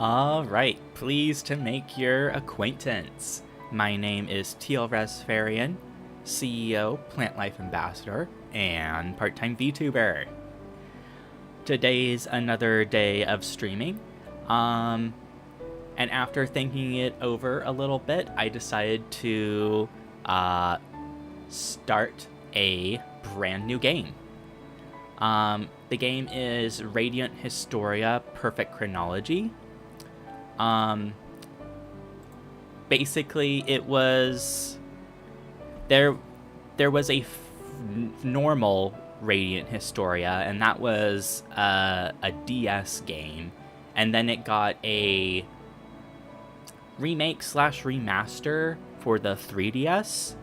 Alright, pleased to make your acquaintance. My name is Teal-Rasferian, CEO, Plant Life Ambassador, and part-time Vtuber. Today's another day of streaming, and after thinking it over a little bit, I decided to start a brand new game. The game is Radiant Historia Perfect Chronology. Basically, it was there was a normal Radiant Historia, and that was a DS game, and then it got a remake slash remaster for the 3DS,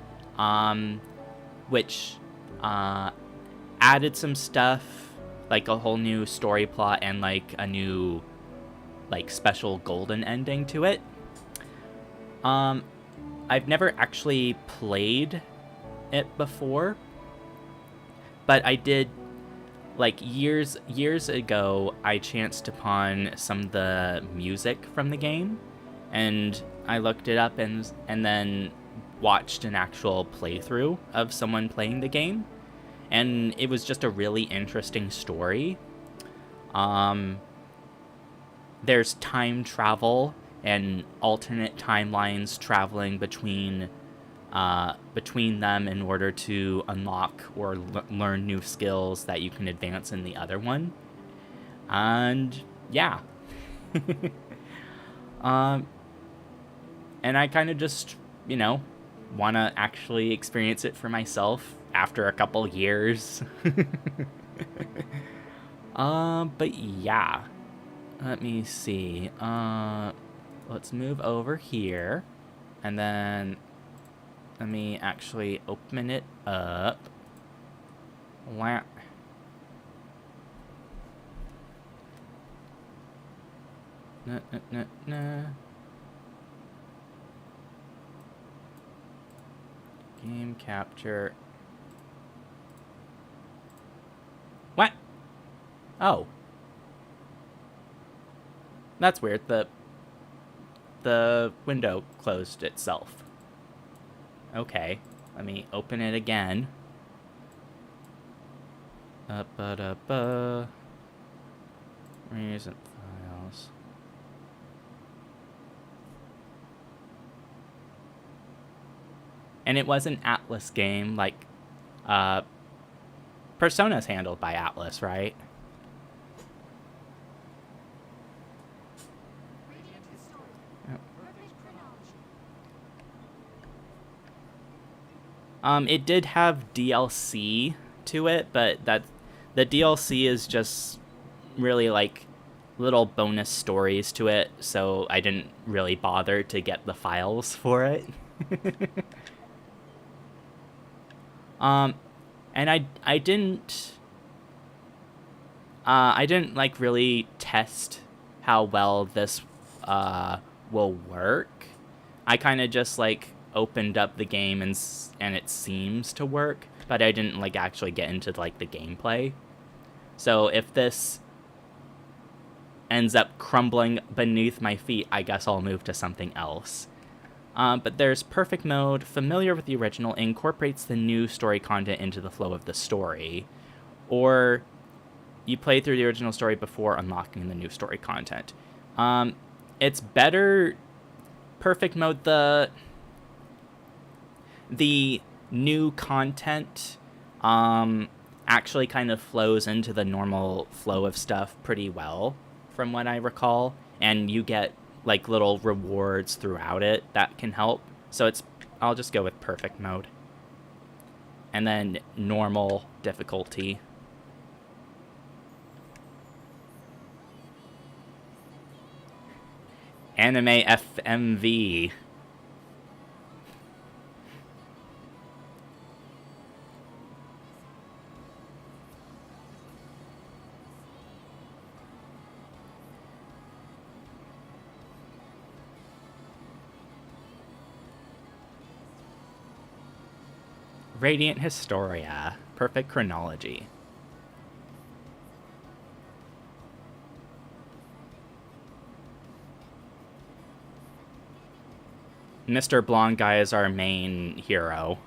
which added some stuff, like a whole new story plot and like a new special golden ending to it. I've never actually played it before, but I did, like, years ago, I chanced upon some of the music from the game, and I looked it up and then watched an actual playthrough of someone playing the game, and it was just a really interesting story. There's time travel and alternate timelines traveling between them in order to unlock or learn new skills that you can advance in the other one. And yeah. And I kind of just, want to actually experience it for myself after a couple years. But yeah. Let me see. Let's move over here. And then let me actually open it up. Wow. Nah. Game capture. What? Oh. That's weird. The window closed itself. Okay, let me open it again. Recent files. And it was an Atlas game, like Persona's handled by Atlas, right? It did have DLC to it, but the DLC is just really like little bonus stories to it, so I didn't really bother to get the files for it. And I didn't like really test how well this will work. I kind of just like opened up the game and it seems to work, but I didn't like actually get into like the gameplay. So if this ends up crumbling beneath my feet, I guess I'll move to something else. But there's Perfect Mode, familiar with the original, incorporates the new story content into the flow of the story. Or you play through the original story before unlocking the new story content. It's better. Perfect Mode, the new content actually kind of flows into the normal flow of stuff pretty well, from what I recall, and you get like little rewards throughout it that can help. So I'll just go with Perfect Mode. And then normal difficulty. Anime FMV. Radiant Historia, Perfect Chronology. Mr. Blonde Guy is our main hero.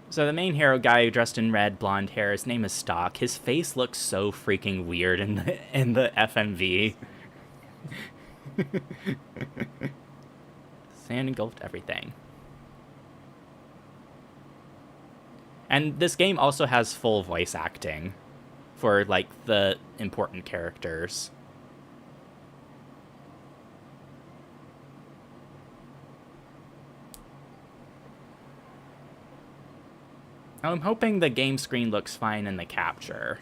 So the main hero guy dressed in red, blonde hair, his name is Stock. His face looks so freaking weird in the FMV. Sand engulfed everything. And this game also has full voice acting for, like, the important characters. I'm hoping the game screen looks fine in the capture.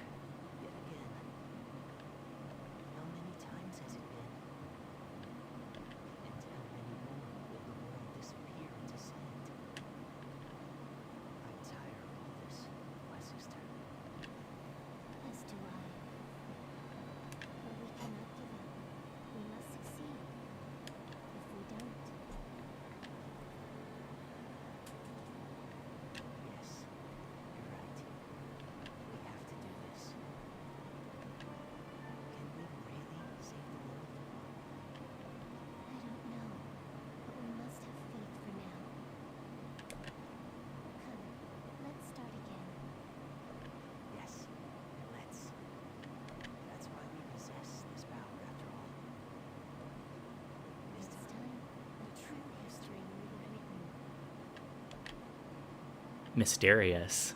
Mysterious.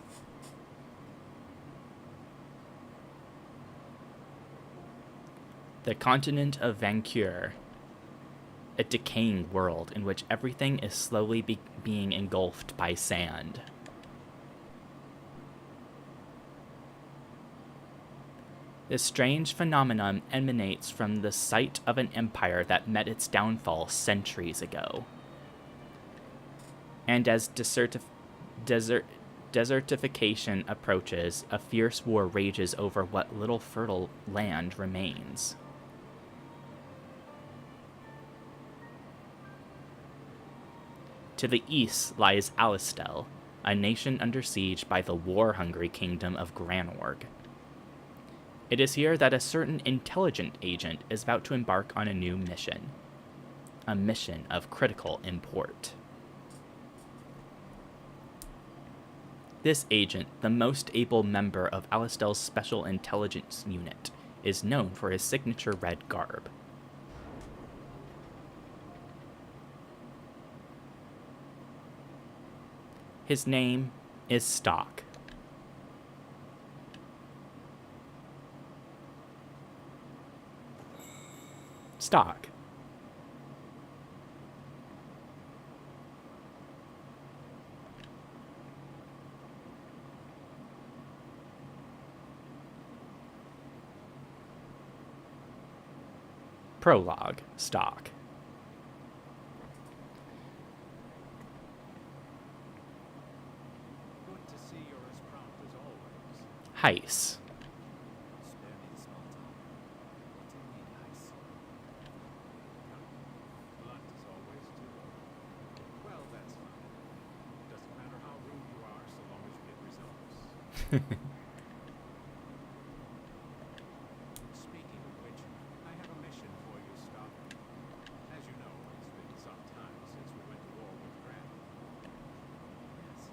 The continent of Vancure. A decaying world in which everything is slowly being engulfed by sand. This strange phenomenon emanates from the site of an empire that met its downfall centuries ago. And as desertification approaches, a fierce war rages over what little fertile land remains. To the east lies Alistel, a nation under siege by the war-hungry kingdom of Granorg. It is here that a certain intelligent agent is about to embark on a new mission. A mission of critical import. This agent, the most able member of Alistel's Special Intelligence Unit, is known for his signature red garb. His name is Stock. Stock. Prologue. Stock. Good to see you're as prompt as always. Heis. Spare me the small talk. What do you mean, Heis? Blunt as always, too. Well, that's fine. Doesn't matter how rude you are, so long as you get results. Speaking of which, I have a mission for you, Stock. As you know, it's been some time since we went to war with Grant. Yes.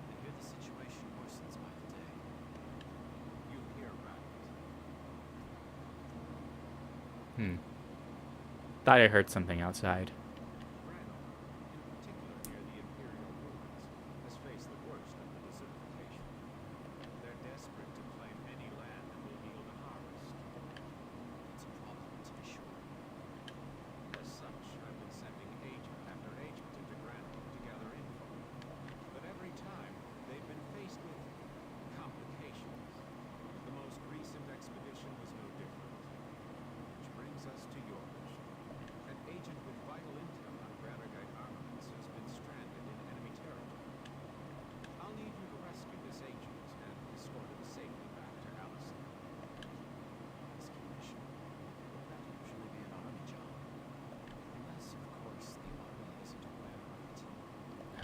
I hear the situation worsens by the day. You hear right. Thought I heard something outside. Grano, in particular near the Imperial ruins, has faced the worst of the desertification. They're desperate to claim any land that will yield a harvest.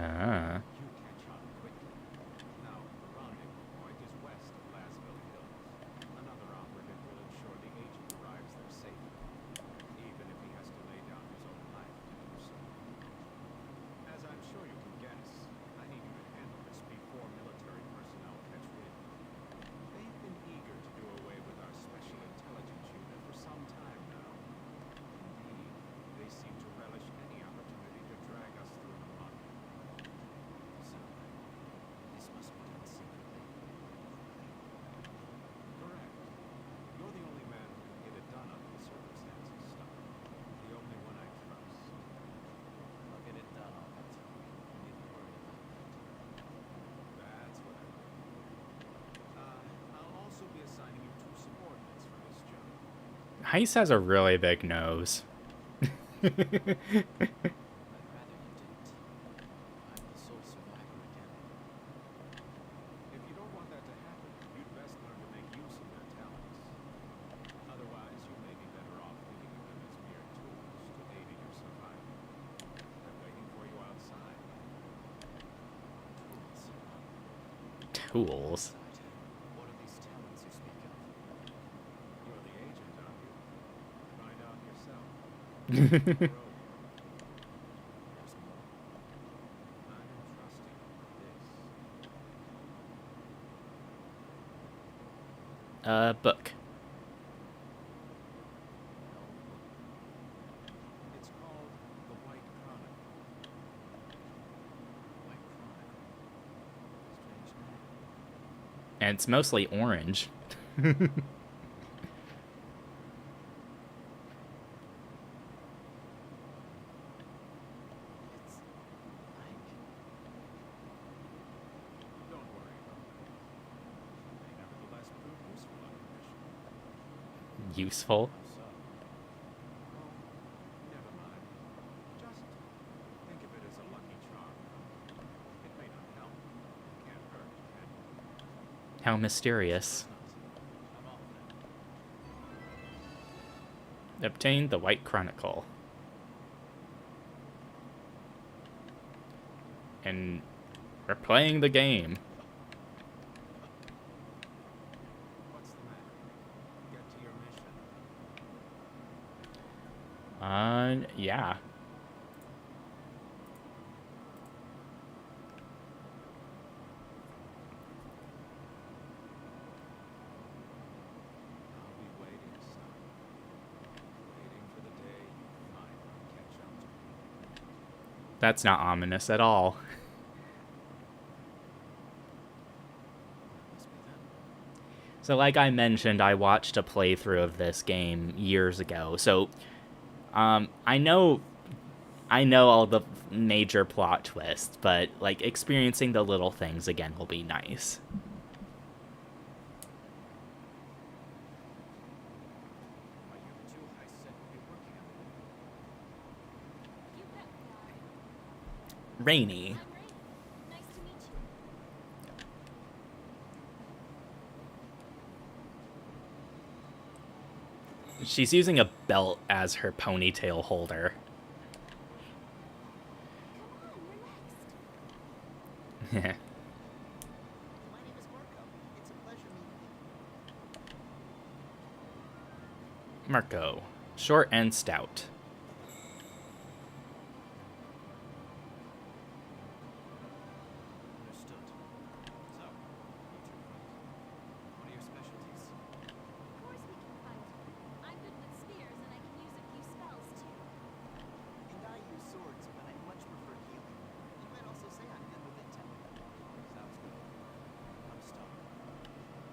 Ah. You catch on quickly. Now, the rendezvous point is west of Lasville Hills. Another operative will ensure the agent arrives there safely, even if he has to lay down his own life to do so. As I'm sure you can guess, I need you to handle this before military personnel catch wind. They've been eager to do away with our special intelligence unit for some time now. Indeed, they seem to relish any opportunity to drag us through the mud. So, this must be done secretly. Correct. You're the only man who can get it done under the circumstances, Stuck. The only one I trust. I'll get it done, I'll bet. You needn't worry about that. That's what I mean. I'll also be assigning you 2 subordinates for this job. Heist has a really big nose. I'd rather you didn't. I'm the sole survivor again. If you don't want that to happen, you'd best learn to make use of their talents. Otherwise, you may be better off thinking of them as mere tools to aid in your survival. They're waiting for you outside. Tools. Tools. What are these talents you speak of? You're the agent, aren't you? Find out yourself. There's more. I'm entrusting you with this. Book. It's called The White Chronicle. White Chronicle. Strange name. And it's mostly orange. It's like Don't worry about that. It may nevertheless prove useful on your mission. Useful. how so? Oh, never mind. Just think of it as a lucky charm. It may not help. It can't hurt, can it? How mysterious. I'm off then. Obtain the White Chronicle. And we're playing the game. What's the matter? Get to your mission. Yeah. I'll be waiting, son. Waiting for the day you finally catch up to me. That's not ominous at all. That must be them. So like I mentioned, I watched a playthrough of this game years ago. So I know all the major plot twists, but like experiencing the little things again will be nice. Are you the two I said we'd be working on? You bet we are. Rainy. I'm Rain. Nice to meet you. She's using a belt as her ponytail holder. Come on, you're next. My name is Marco. It's a pleasure meeting you. Marco. Short and stout. Understood. So, you two friends. What are your specialties? Of course we can fight. I'm good with spears and I can use a few spells too. And I use swords, but I much prefer healing. You might also say I'm good with intel. Sounds good. I'm stuck.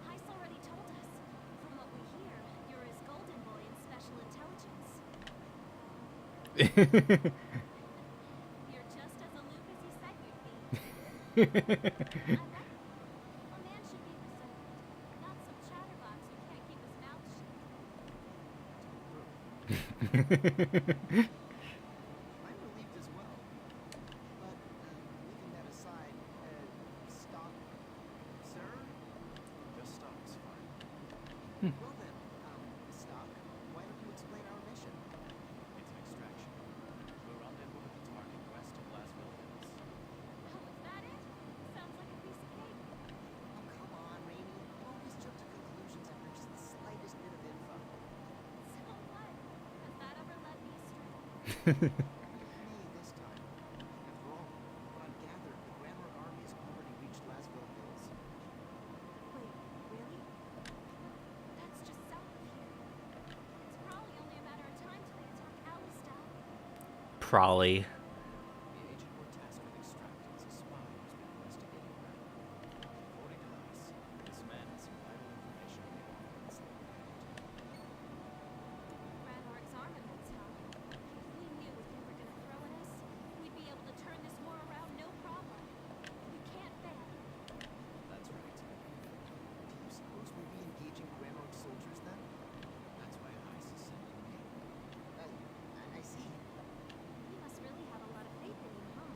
Heist already told us. From what we hear, you're his golden boy in special intelligence. You're just as aloof as you said you'd be. I reckon. A man should be reserved. Not some chatterbox who can't keep his mouth shut. I'm relieved as well. But, leaving that aside, stop. Sir? Just stock's fine. Well then, Stock, why don't you explain our mission? It's an extraction. We'll rendezvous with the target west of Lasville Hills. this time. After all, what I've gathered, the Grammar army has already reached Lasville Hills. Wait, really? That's just south of here. It's probably only a matter of time till they attack Alistad. Probably. The agent we're tasked with extracting is a spy who's been investigating Grammar. According to us, this man has some vital information on the offense that we haven't. Ranark's armaments, huh? If we knew what they were gonna throw at us, we'd be able to turn this war around no problem. We can't fail. That's right. Do you suppose we'll be engaging Grammar soldiers then? That's why Heist is sending me. I see. He must really have a lot of faith in you, huh?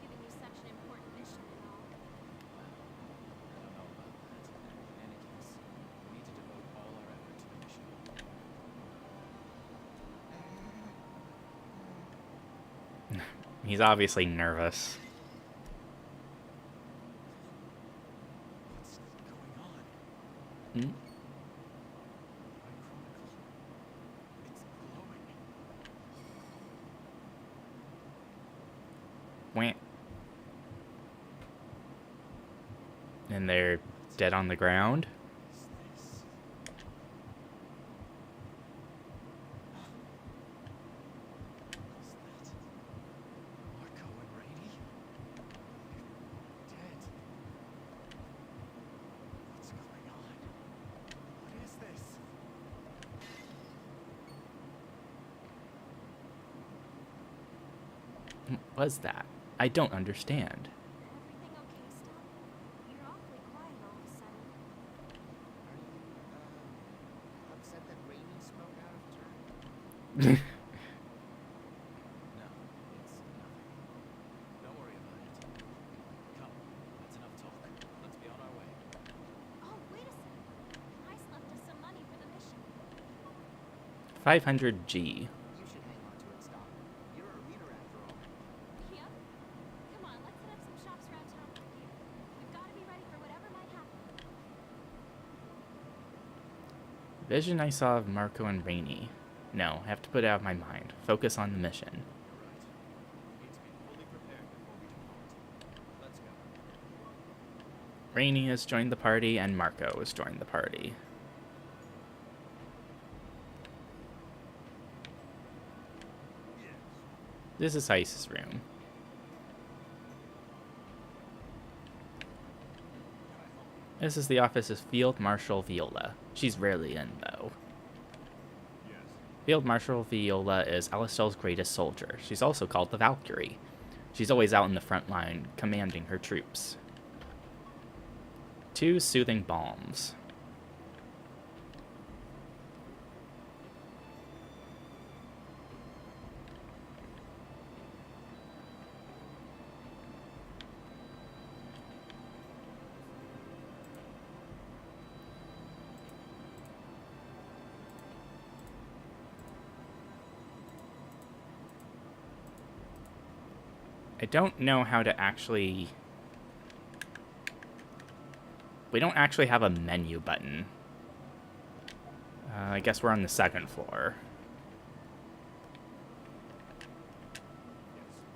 Giving you such an important mission and all. Well, I don't know about that. In any case, we need to devote all our effort to the mission. He's obviously nervous. What's going on? Hmm? My chronicle. It's glowing. Wah. And they're dead on the ground. Is this? Is that Marco and Rainey? They're dead. What's going on? What is this? What was that? I don't understand. Everything okay, Stubb? You're awfully quiet all of a sudden. Are you, upset that Rainey spoke out of turn? No, it's nothing. Don't worry about it. Come, that's enough talk. Let's be on our way. Oh, wait a second. Heist left us some money for the mission. 500G. You should hang on to it, Stop. You're a reader after all. Yep. Come on, let's hit up some shops around town from here. We've got to be ready for whatever might happen. Vision I saw of Marco and Rainey. No, I have to put it out of my mind. Focus on the mission. You're right. We need to be fully prepared before we depart. Let's go. Rainey has joined the party and Marco has joined the party. This is Heist's room. This is the office of Field Marshal Viola. She's rarely in, though. Yes. Field Marshal Viola is Alistel's greatest soldier. She's also called the Valkyrie. She's always out in the front line, commanding her troops. 2 soothing balms. I don't know how to actually... We don't actually have a menu button. I guess we're on the 2nd floor.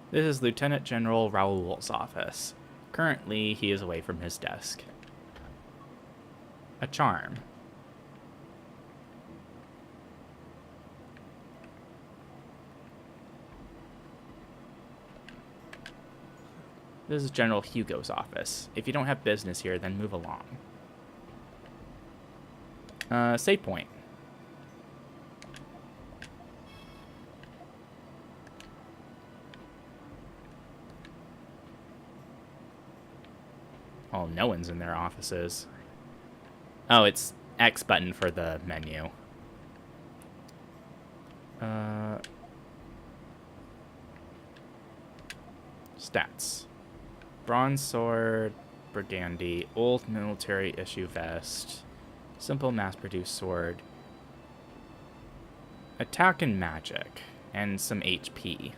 This is Lieutenant General Raoul's office. Currently, he is away from his desk. A charm. This is General Hugo's office. If you don't have business here, then move along. Save point. Oh, no one's in their offices. Oh, it's X button for the menu. Stats. Bronze sword, Burgundy, old military issue vest, simple mass-produced sword, attack and magic, and some HP.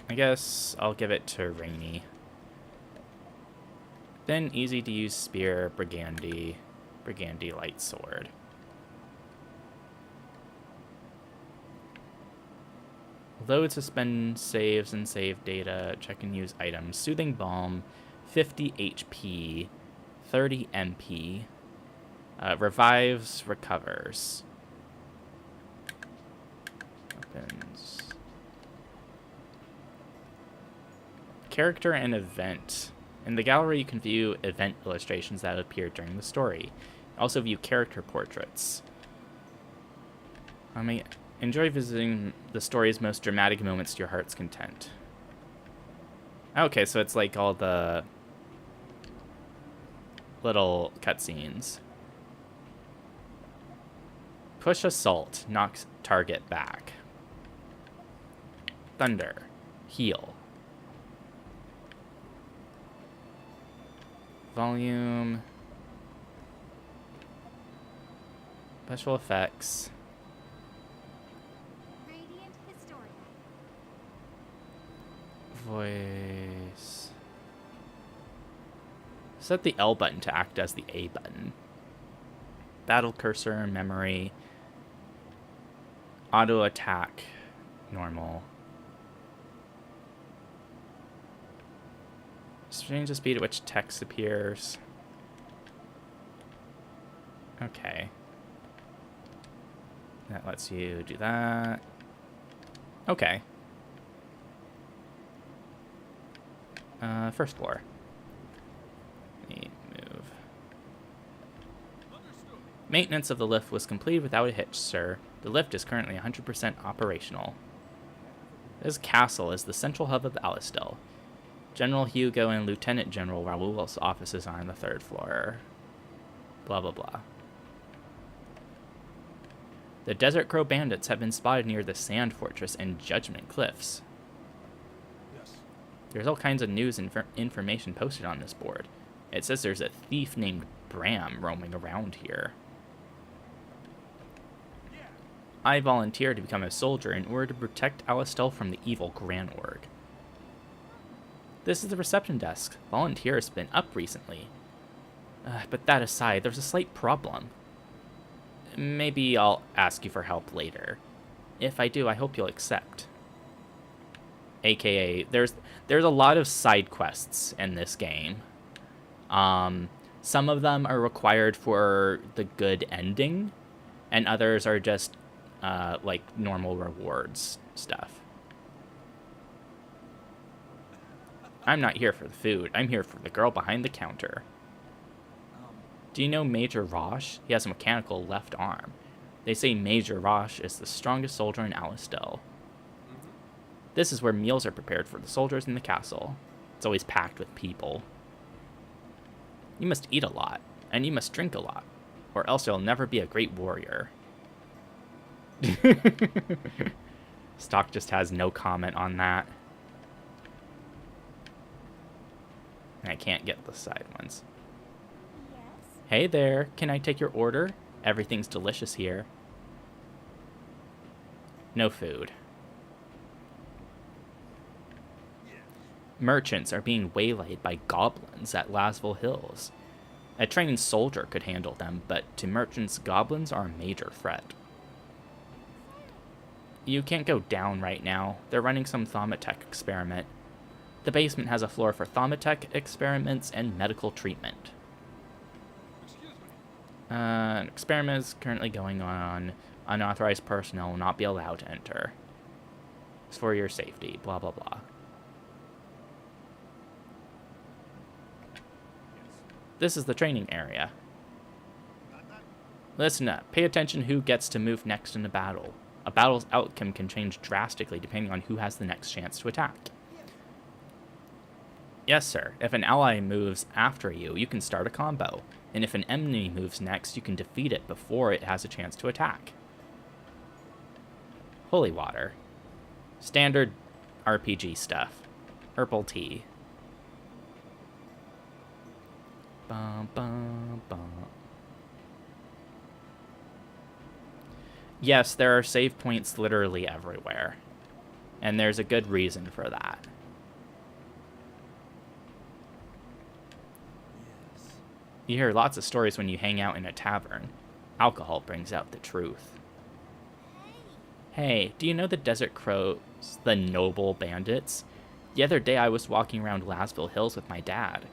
I guess I'll give it to Rainey. Thin, easy to use spear, Brigandy light sword. Load, suspend saves and save data. Check and use items. Soothing balm, 50 HP, 30 MP. Revives, recovers. Weapons. Character and event. In the gallery, you can view event illustrations that appear during the story. Also view character portraits. Enjoy visiting the story's most dramatic moments to your heart's content. Okay, so it's like all the little cutscenes. Push assault, knocks target back. Thunder, heal. Volume. Special effects. Radiant Historia. Voice. Set the L button to act as the A button. Battle cursor, memory. Auto attack, normal. Change the speed at which text appears. Okay. That lets you do that. Okay. First floor. Let me move. Maintenance of the lift was completed without a hitch, sir. The lift is currently 100% operational. This castle is the central hub of Alistel. General Hugo and Lieutenant General Raoul's offices are on the 3rd floor. Blah, blah, blah. The Desert Crow bandits have been spotted near the Sand Fortress and Judgment Cliffs. Yes. There's all kinds of news and information posted on this board. It says there's a thief named Bram roaming around here. Yeah. I volunteered to become a soldier in order to protect Alistel from the evil Gran Org. This is the reception desk. Volunteer has been up recently. But that aside, there's a slight problem. Maybe I'll ask you for help later. If I do, I hope you'll accept. AKA, there's a lot of side quests in this game. Some of them are required for the good ending, and others are just like normal rewards stuff. I'm not here for the food. I'm here for the girl behind the counter. Do you know Major Roche? He has a mechanical left arm. They say Major Roche is the strongest soldier in Alistel. This is where meals are prepared for the soldiers in the castle. It's always packed with people. You must eat a lot, and you must drink a lot, or else you'll never be a great warrior. Stock just has no comment on that. I can't get the side ones. Yes. Hey there, can I take your order? Everything's delicious here. No food. Merchants are being waylaid by goblins at Lasville Hills. A trained soldier could handle them, but to merchants, goblins are a major threat. You can't go down right now. They're running some Thaumatech experiment. The basement has a floor for Thaumatech experiments and medical treatment. Excuse me. An experiment is currently going on. Unauthorized personnel will not be allowed to enter. It's for your safety, blah, blah, blah. This is the training area. Listen up. Pay attention who gets to move next in a battle. A battle's outcome can change drastically depending on who has the next chance to attack. Yes, sir. If an ally moves after you, you can start a combo. And if an enemy moves next, you can defeat it before it has a chance to attack. Holy water. Standard RPG stuff. Herbal tea. Bum, bum, bum. Yes, there are save points literally everywhere. And there's a good reason for that. You hear lots of stories when you hang out in a tavern. Alcohol brings out the truth. Hey, do you know the Desert Crows, the noble bandits? The other day I was walking around Lasville Hills with my dad.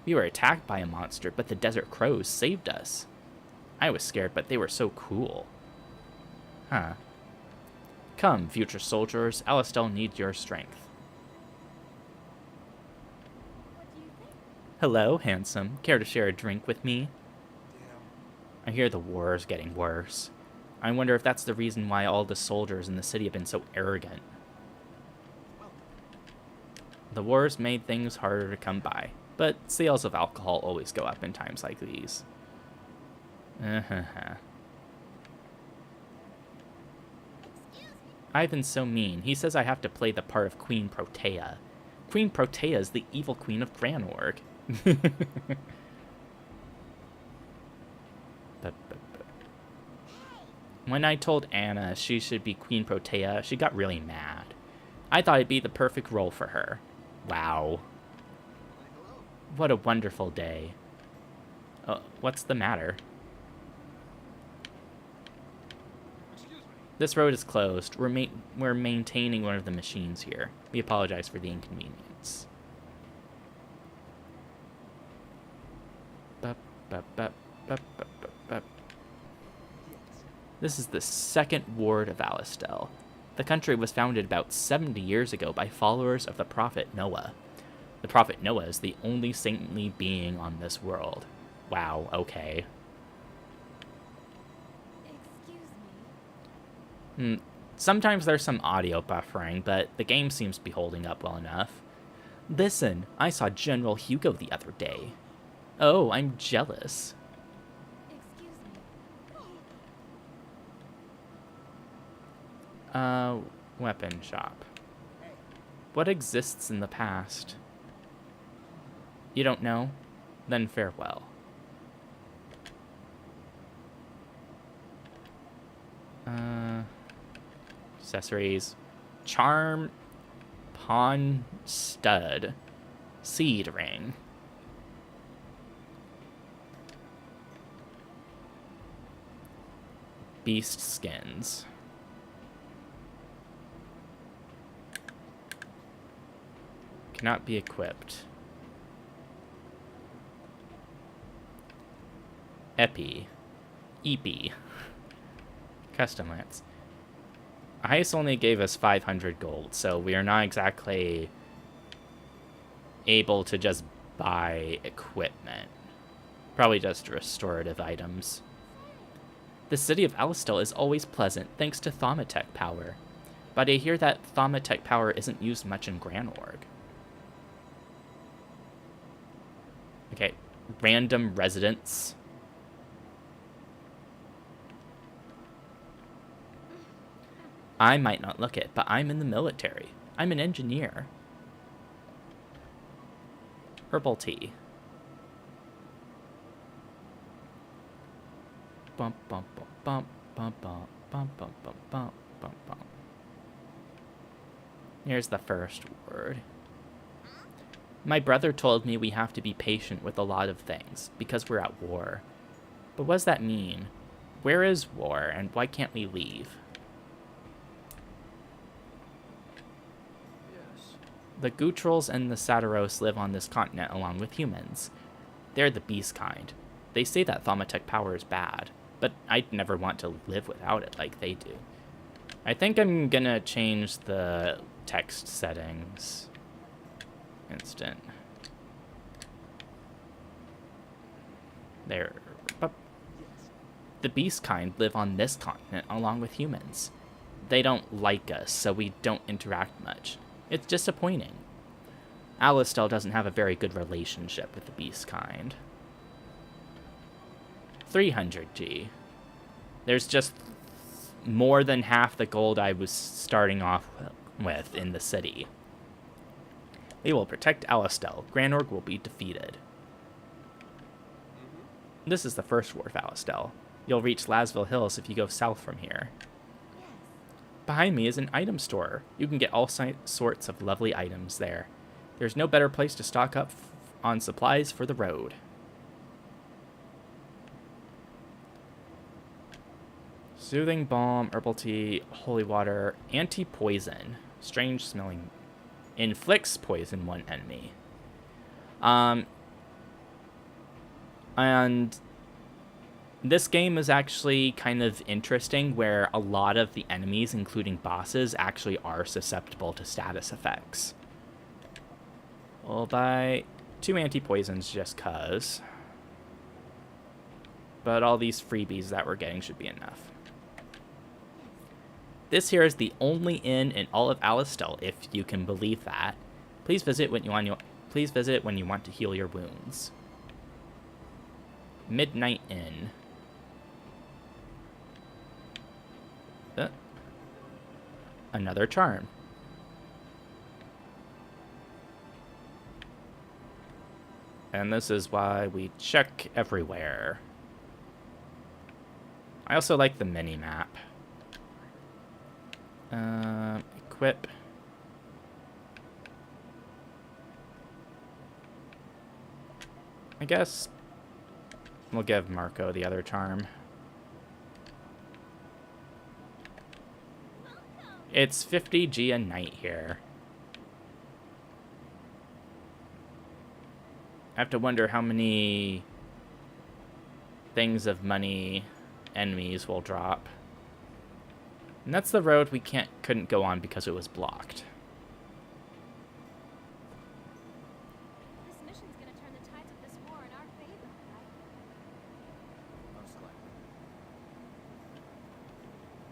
We were attacked by a monster, but the Desert Crows saved us. I was scared, but they were so cool. Huh. Come, future soldiers, Alistel needs your strength. What do you think? Hello, handsome. Care to share a drink with me? Damn. I hear the war is getting worse. I wonder if that's the reason why all the soldiers in the city have been so arrogant. The wars made things harder to come by, but sales of alcohol always go up in times like these. Ivan's so mean. He says I have to play the part of Queen Protea. Queen Protea is the evil queen of Granorg. When I told Anna she should be Queen Protea, she got really mad. I thought it'd be the perfect role for her. Wow. What a wonderful day. What's the matter? Excuse me. This road is closed. We're maintaining one of the machines here. We apologize for the inconvenience. Bup, bup, bup, bup, bup, bup, bup. This is the second ward of Alistel. The country was founded about 70 years ago by followers of the prophet Noah. The prophet Noah is the only saintly being on this world. Wow, okay. Excuse me. Sometimes there's some audio buffering, but the game seems to be holding up well enough. Listen, I saw General Hugo the other day. Oh, I'm jealous. Excuse me. Weapon shop. What exists in the past? You don't know? Then farewell. Accessories. Charm. Pawn. Stud. Seed ring. Beast skins. Cannot be equipped. Epi. Custom lance. Heist only gave us 500 gold, so we are not exactly able to just buy equipment. Probably just restorative items. The city of Alistel is always pleasant thanks to Thaumatech power, but I hear that Thaumatech power isn't used much in Granorg. Okay, random residents. I might not look it, but I'm in the military. I'm an engineer. Herbal tea. Bump, bump, bump, bump, bump, bump, bump, bump, bump, bump, bump. Here's the first word. My brother told me we have to be patient with a lot of things, because we're at war. But what does that mean? Where is war, and why can't we leave? Yes. The Gutrals and the Sataros live on this continent along with humans. They're the beast kind. They say that Thaumatech power is bad, but I'd never want to live without it like they do. I think I'm gonna change the text settings. Instant. There. The beast kind live on this continent along with humans. They don't like us, so we don't interact much. It's disappointing. Alistel doesn't have a very good relationship with the beast kind. 300G. There's just more than half the gold I was starting off with in the city. We will protect Alistel. Granorg will be defeated. This is the first war of Alistel. You'll reach Lasville Hills if you go south from here. Yes. Behind me is an item store. You can get all sorts of lovely items there. There's no better place to stock up on supplies for the road. Soothing balm, herbal tea, holy water, anti-poison. Strange smelling. Inflicts poison one enemy. And this game is actually kind of interesting where a lot of the enemies, including bosses, actually are susceptible to status effects. We'll buy 2 anti-poisons just cuz. But all these freebies that we're getting should be enough. This here is the only inn in all of Alistel, if you can believe that. Please visit when you want to heal your wounds. Midnight Inn. Another charm. And this is why we check everywhere. I also like the mini-map. Equip. I guess we'll give Marco the other charm. It's 50G a night here. I have to wonder how many things of money enemies will drop. And that's the road we couldn't go on because it was blocked. This mission's gonna turn the tides of this war in our favor, right? Most likely.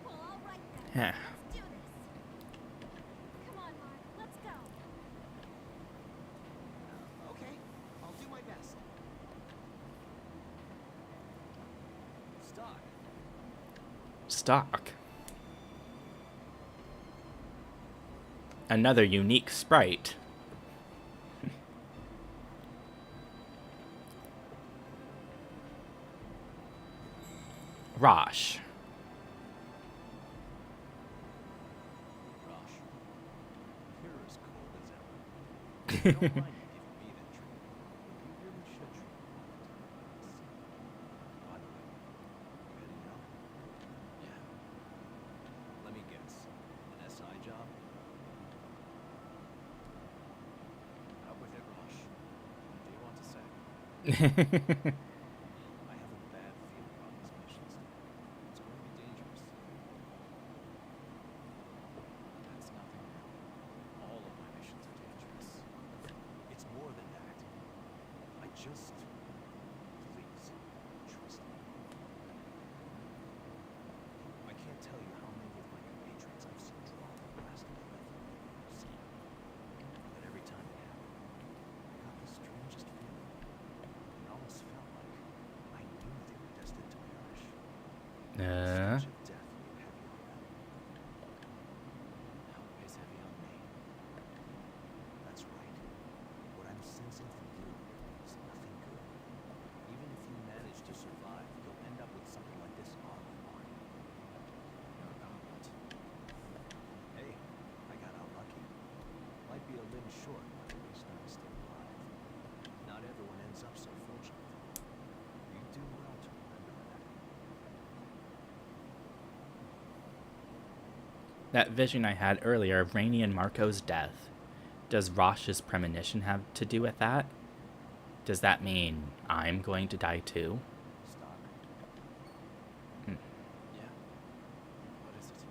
Well, all right then. Heh. Let's do this. Come on, Mark. Let's go. Okay, I'll do my best. Stock. Another unique sprite. Rosh. Rosh, you're as cold as ever. Don't mind you giving me that treatment, but you really should treat me one time. By the way, you heading out? Yeah. Let me guess. An SI job? Out with it, Rosh. What do you want to say? I have a bad feeling about these missions. It's going to be dangerous. That's nothing new. All of my missions are dangerous. It's more than that. I just... Please, trust me. I can't tell you how many of my compatriots I've seen draw the last breath of their sea. But every time it happened, I got the strangest feeling. It almost felt like I knew they were destined to perish. The stench of death weighed heavy on them. Now it weighs heavy on me. That's right. What I'm sensing from you is nothing good. Even if you manage to survive, you'll end up with something like this on your mind. You're not. Hey, I got out lucky. Might be a limb short, but at least I'm still alive. Not everyone ends up so fortunate. You do well to remember that. That vision I had earlier of Rainey and Marco's death. Does Rosh's premonition have to do with that? Does that mean I'm going to die too? Stock. Hmm. Yeah. What is it?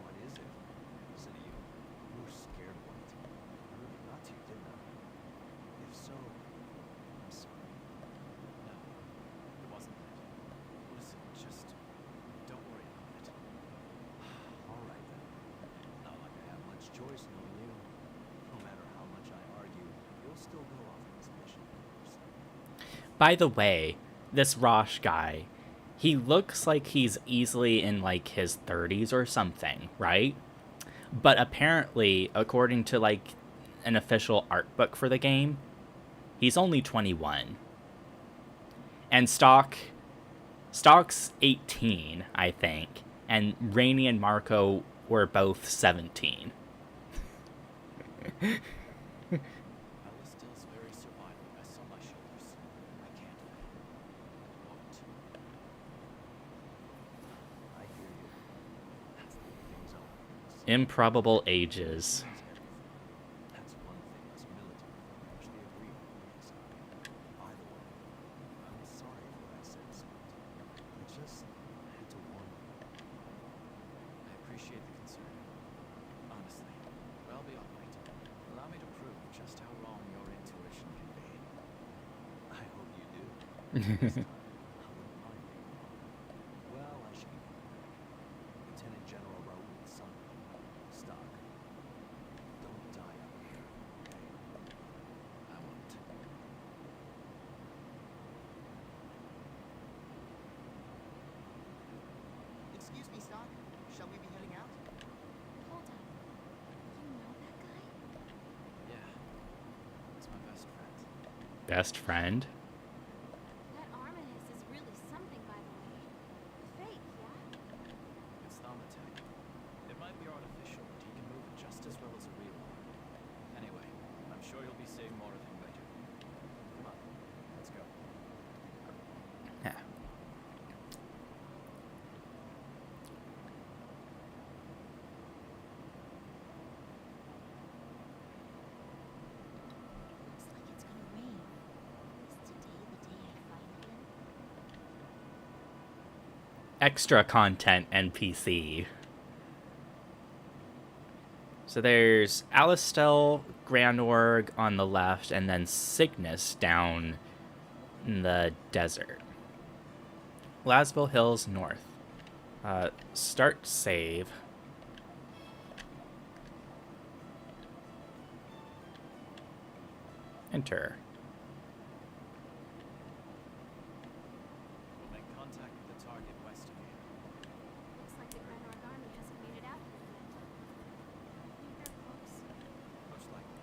What is it? Said to you. You were scared of it. I really got to you, didn't I? If so, I'm sorry. No, it wasn't that. Listen, just don't worry about it. All right then. Not like I have much choice knowing you. No matter how much I argue, you'll still go off on this mission. By the way, this Rosh guy, he looks like he's easily in like his 30s or something, right? But apparently, according to like an official art book for the game, he's only 21. And Stock's 18, I think, and Rainey and Marco were both 17. Alistil's very survival rests on my shoulders. I can't fail. I won't. I hear Improbable ages. That's one thing us military folk actually agree on. So, by the way, I'm sorry for what I said this morning. I just had to warn you. I appreciate the concern. Honestly, well, be all right. Allow me to prove just how wrong your intuition can be. I hope you do. This time, I wouldn't mind being wrong. Well, I should be going back. Lieutenant General Raoul's son. Stock. Don't die out here, okay? I won't. Excuse me, Stock. Shall we be heading out? Hold on. You know that guy? Yeah. He's my best friend. Best friend? That arm of his is really something, by the way. Fake, yeah? It's Thaumatic. It might be artificial, but he can move it just as well as a real arm. Anyway, I'm sure you'll be seeing more of him later. Come on, let's go. Yeah. Looks like it's gonna rain. Is today the day I find him? Extra content NPC. So there's Alistel, Granorg on the left, and then Cygnus down in the desert. Lasville Hills north. Start save. Enter. We'll make contact with the target west of here. Looks like the Granorg army hasn't made it out here yet. Think they're close? Most likely.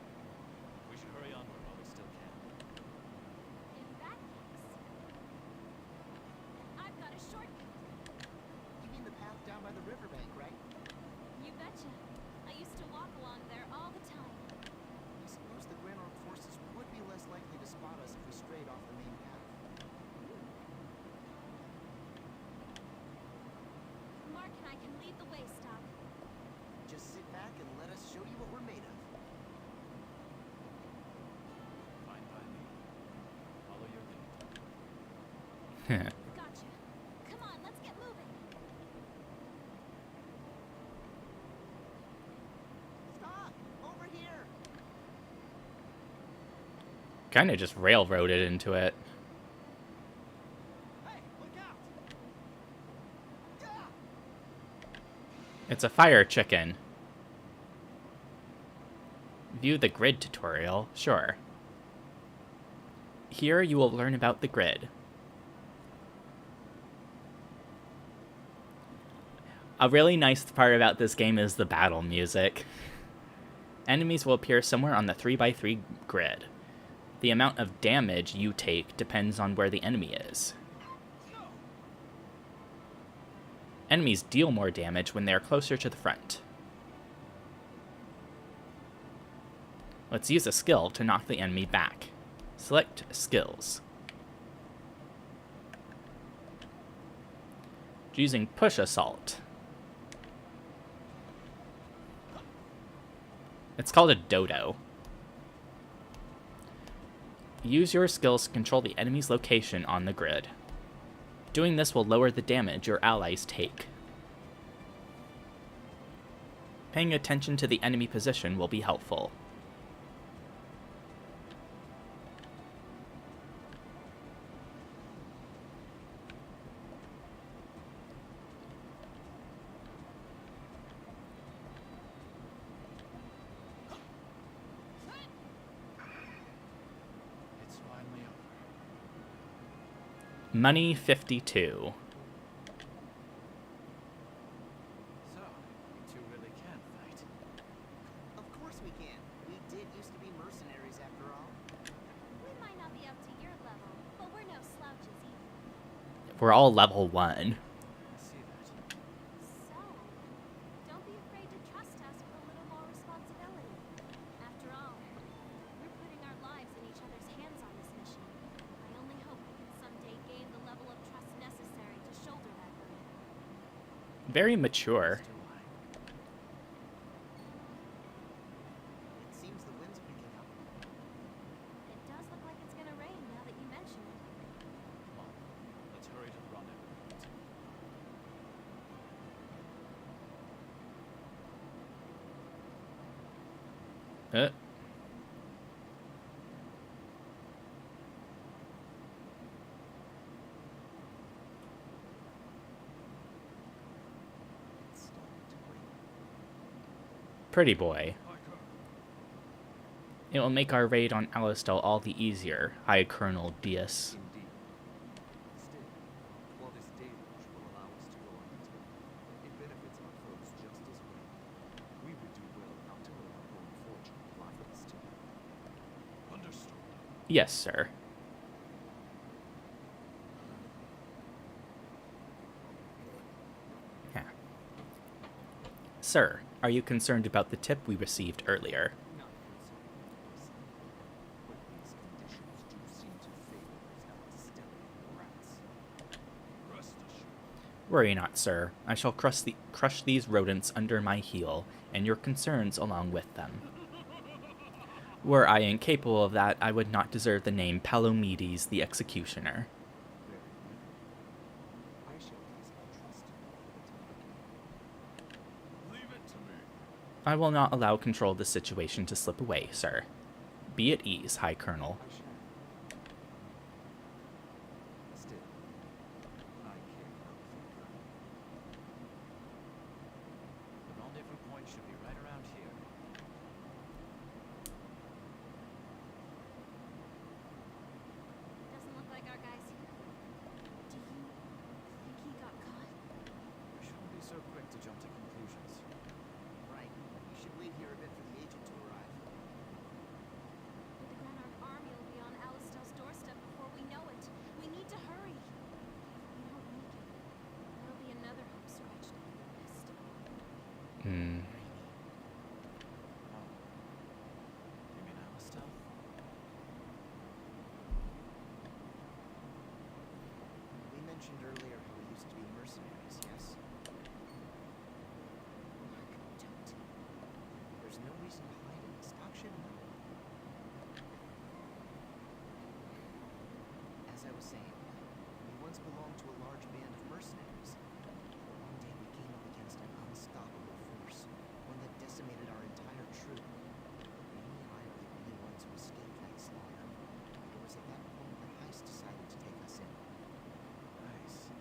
We should hurry onward while we still can. In that case, I've got a shortcut. You mean the path down by the riverbank, right? You betcha. I used to walk along there all the time. I suppose the Granorg forces would be less likely to spot us if we strayed off the main path. Mark and I can lead the way, Stock. Just sit back and let us show you what we're made of. Fine by me. Follow your lead. Gotcha. Come on, let's get moving. Stop! Over here! Kind of just railroaded into it. Hey, look out! Yeah! It's a fire chicken. View the grid tutorial, sure. Here you will learn about the grid. A really nice part about this game is the battle music. Enemies will appear somewhere on the 3x3 grid. The amount of damage you take depends on where the enemy is. Enemies deal more damage when they are closer to the front. Let's use a skill to knock the enemy back. Select skills. Using push assault. It's called a dodo. Use your skills to control the enemy's location on the grid. Doing this will lower the damage your allies take. Paying attention to the enemy position will be helpful. It's finally over. Money 52. So, you two really can fight. Of course we can. We did used to be mercenaries after all. We might not be up to your level, but we're no slouches either. We're all level 1. I see that. So, don't be afraid to trust us with a little more responsibility. After all, we're putting our lives in each other's hands on this mission. I only hope we can someday gain the level of trust necessary to shoulder that burden. Very mature. Do I? Uh, It's starting to rain. Pretty boy. High Colonel. It will make our raid on Alistel all the easier, High Colonel Diaz. Indeed. Still, while this deluge will allow us to go undetected, it benefits our foes just as well. We would do well not to let our own fortune blind us to it. Understood. Yes, sir. Yeah. Sir, are you concerned about the tip we received earlier? Not concerned, but these conditions do seem to favor those Alistelian rats. Rest assured. Worry not, sir. I shall crush these rodents under my heel, and your concerns along with them. Were I incapable of that, I would not deserve the name Palomedes the Executioner. Very well. I shall easily trust you for the time being. Leave it to me. I will not allow control of the situation to slip away, sir. Be at ease, High Colonel. I shall. Still, I care not for her. The rendezvous point should be right around here. Doesn't look like our guy's here. Do you think he got caught? We shouldn't be so quick to jump to conclusions. Right. We should wait here a bit for the agent to arrive. But the Granarch army will be on Alistel's doorstep before we know it. We need to hurry. If we don't make it, that'll be another hope scratched off the list. Hmm. Oh. You mean Alistel? We mentioned earlier how we used to be mercenaries, yes? Mark, don't. There's no reason to hide it. Stock should know. As I was saying, we once belonged to a large band of mercenaries. One day we came up against an unstoppable force, one that decimated our entire troop. Amy and I were the only ones who escaped that slaughter. It was at that point that Heist decided to take us in. Nice.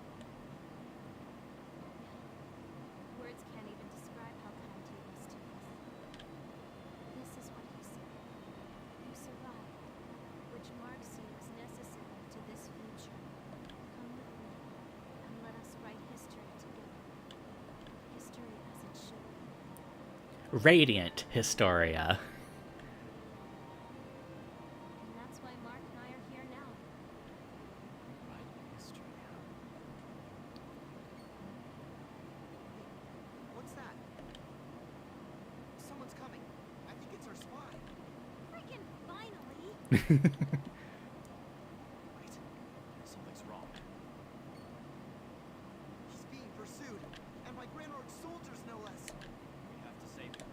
Words can't even describe how kind he was to us. This is what he said. You survived, which marks you as necessary to this future. Come with me, and let us write history together. History as it should be. Radiant Historia. And that's why Mark and I are here now. Right history, huh? What's that? Someone's coming. I think it's our spy. Freaking finally! Wait. Something's wrong. He's being pursued, and by Granarch soldiers, no less. We have to save him.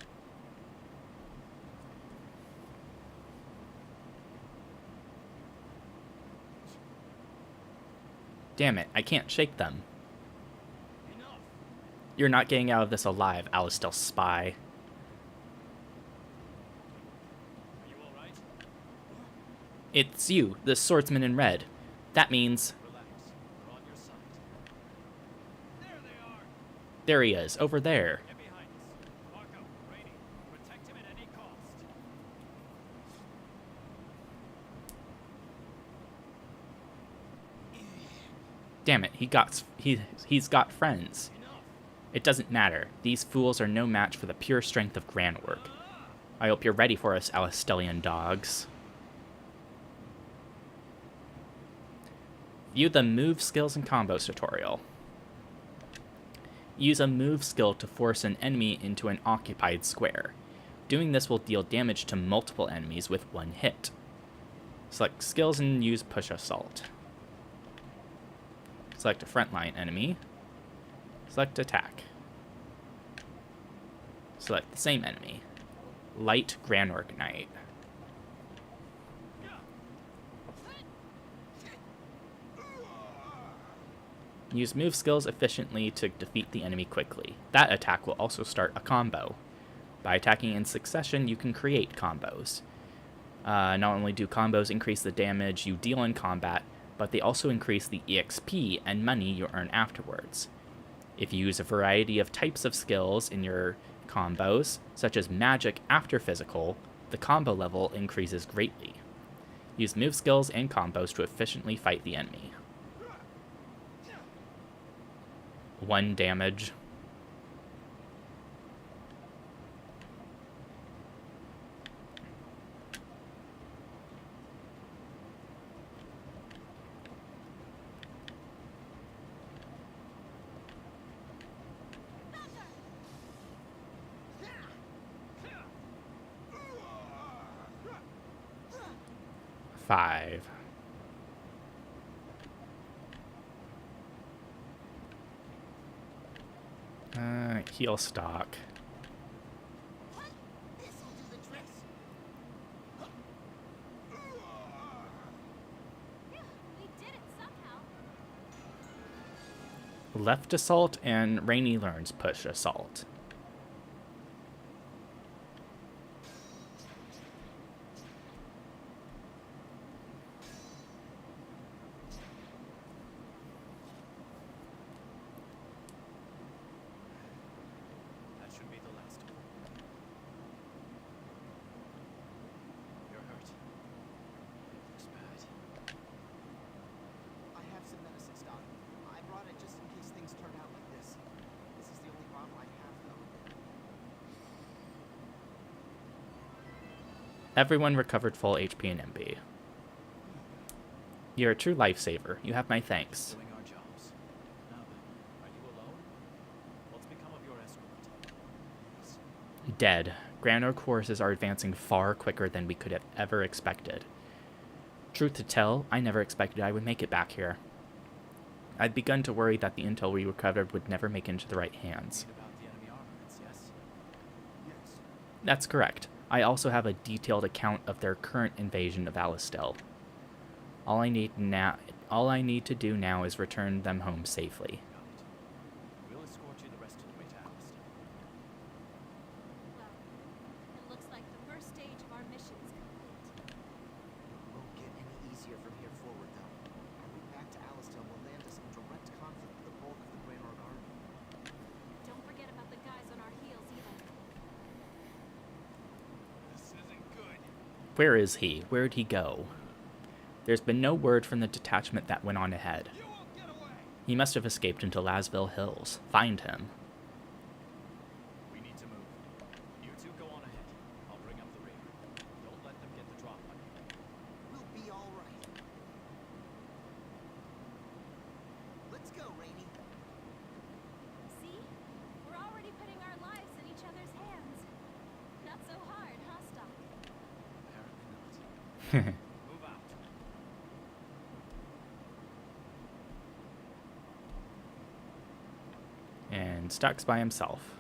Damn it, I can't shake them. Enough. You're not getting out of this alive, Alistel spy. Are you all right? It's you, the swordsman in red. That means... Relax. We're on your side. There they are. There he is, over there. Get behind us. Marco, Brady, protect him at any cost. Damn it, he's got friends. Enough. It doesn't matter. These fools are no match for the pure strength of Granwork. I hope you're ready for us, Alistelian dogs. View the move skills and combos tutorial. Use a move skill to force an enemy into an occupied square. Doing this will deal damage to multiple enemies with one hit. Select skills and use push assault. Select a frontline enemy. Select attack. Select the same enemy. Light Granwork Knight. Use move skills efficiently to defeat the enemy quickly. That attack will also start a combo. By attacking in succession, you can create combos. Not only do combos increase the damage you deal in combat, but they also increase the EXP and money you earn afterwards. If you use a variety of types of skills in your combos, such as magic after physical, the combo level increases greatly. Use move skills and combos to efficiently fight the enemy. 1 damage. Five. Heal stock. This'll do the trick. Phew, we did it somehow. Left assault and Rainy learns push assault. That should be the last. You're hurt. It looks bad. I have some medicine stock. I brought it just in case things turn out like this. This is the only bottle I have, though. Everyone recovered full HP and MB. You're a true lifesaver. You have my thanks. Doing our jobs. Now then, are you alone? What's become of your escort? Dead. Grander courses are advancing far quicker than we could have ever expected. Truth to tell, I never expected I would make it back here. I'd begun to worry that the intel we recovered would never make it into the right hands. Read about the enemy armaments, yes? Yes. That's correct. I also have a detailed account of their current invasion of Alistel. All I need to do now is return them home safely. Got it. We'll escort you the rest of the way to Alistair. Well, it looks like the first stage of our mission's complete. Won't get any easier from here forward, though. Our route back to Alistel will land us in direct conflict with the bulk of the Greynorg army. Don't forget about the guys on our heels either. This isn't good. Where is he? Where'd he go? There's been no word from the detachment that went on ahead. You won't get away. He must have escaped into Lasville Hills. Find him. We need to move. You two go on ahead. I'll bring up the rear. Don't let them get the drop on you. We'll be all right. Let's go, Rainy. See? We're already putting our lives in each other's hands. Not so hard, huh, Stock? Apparently not. Move out. And Stock's by himself.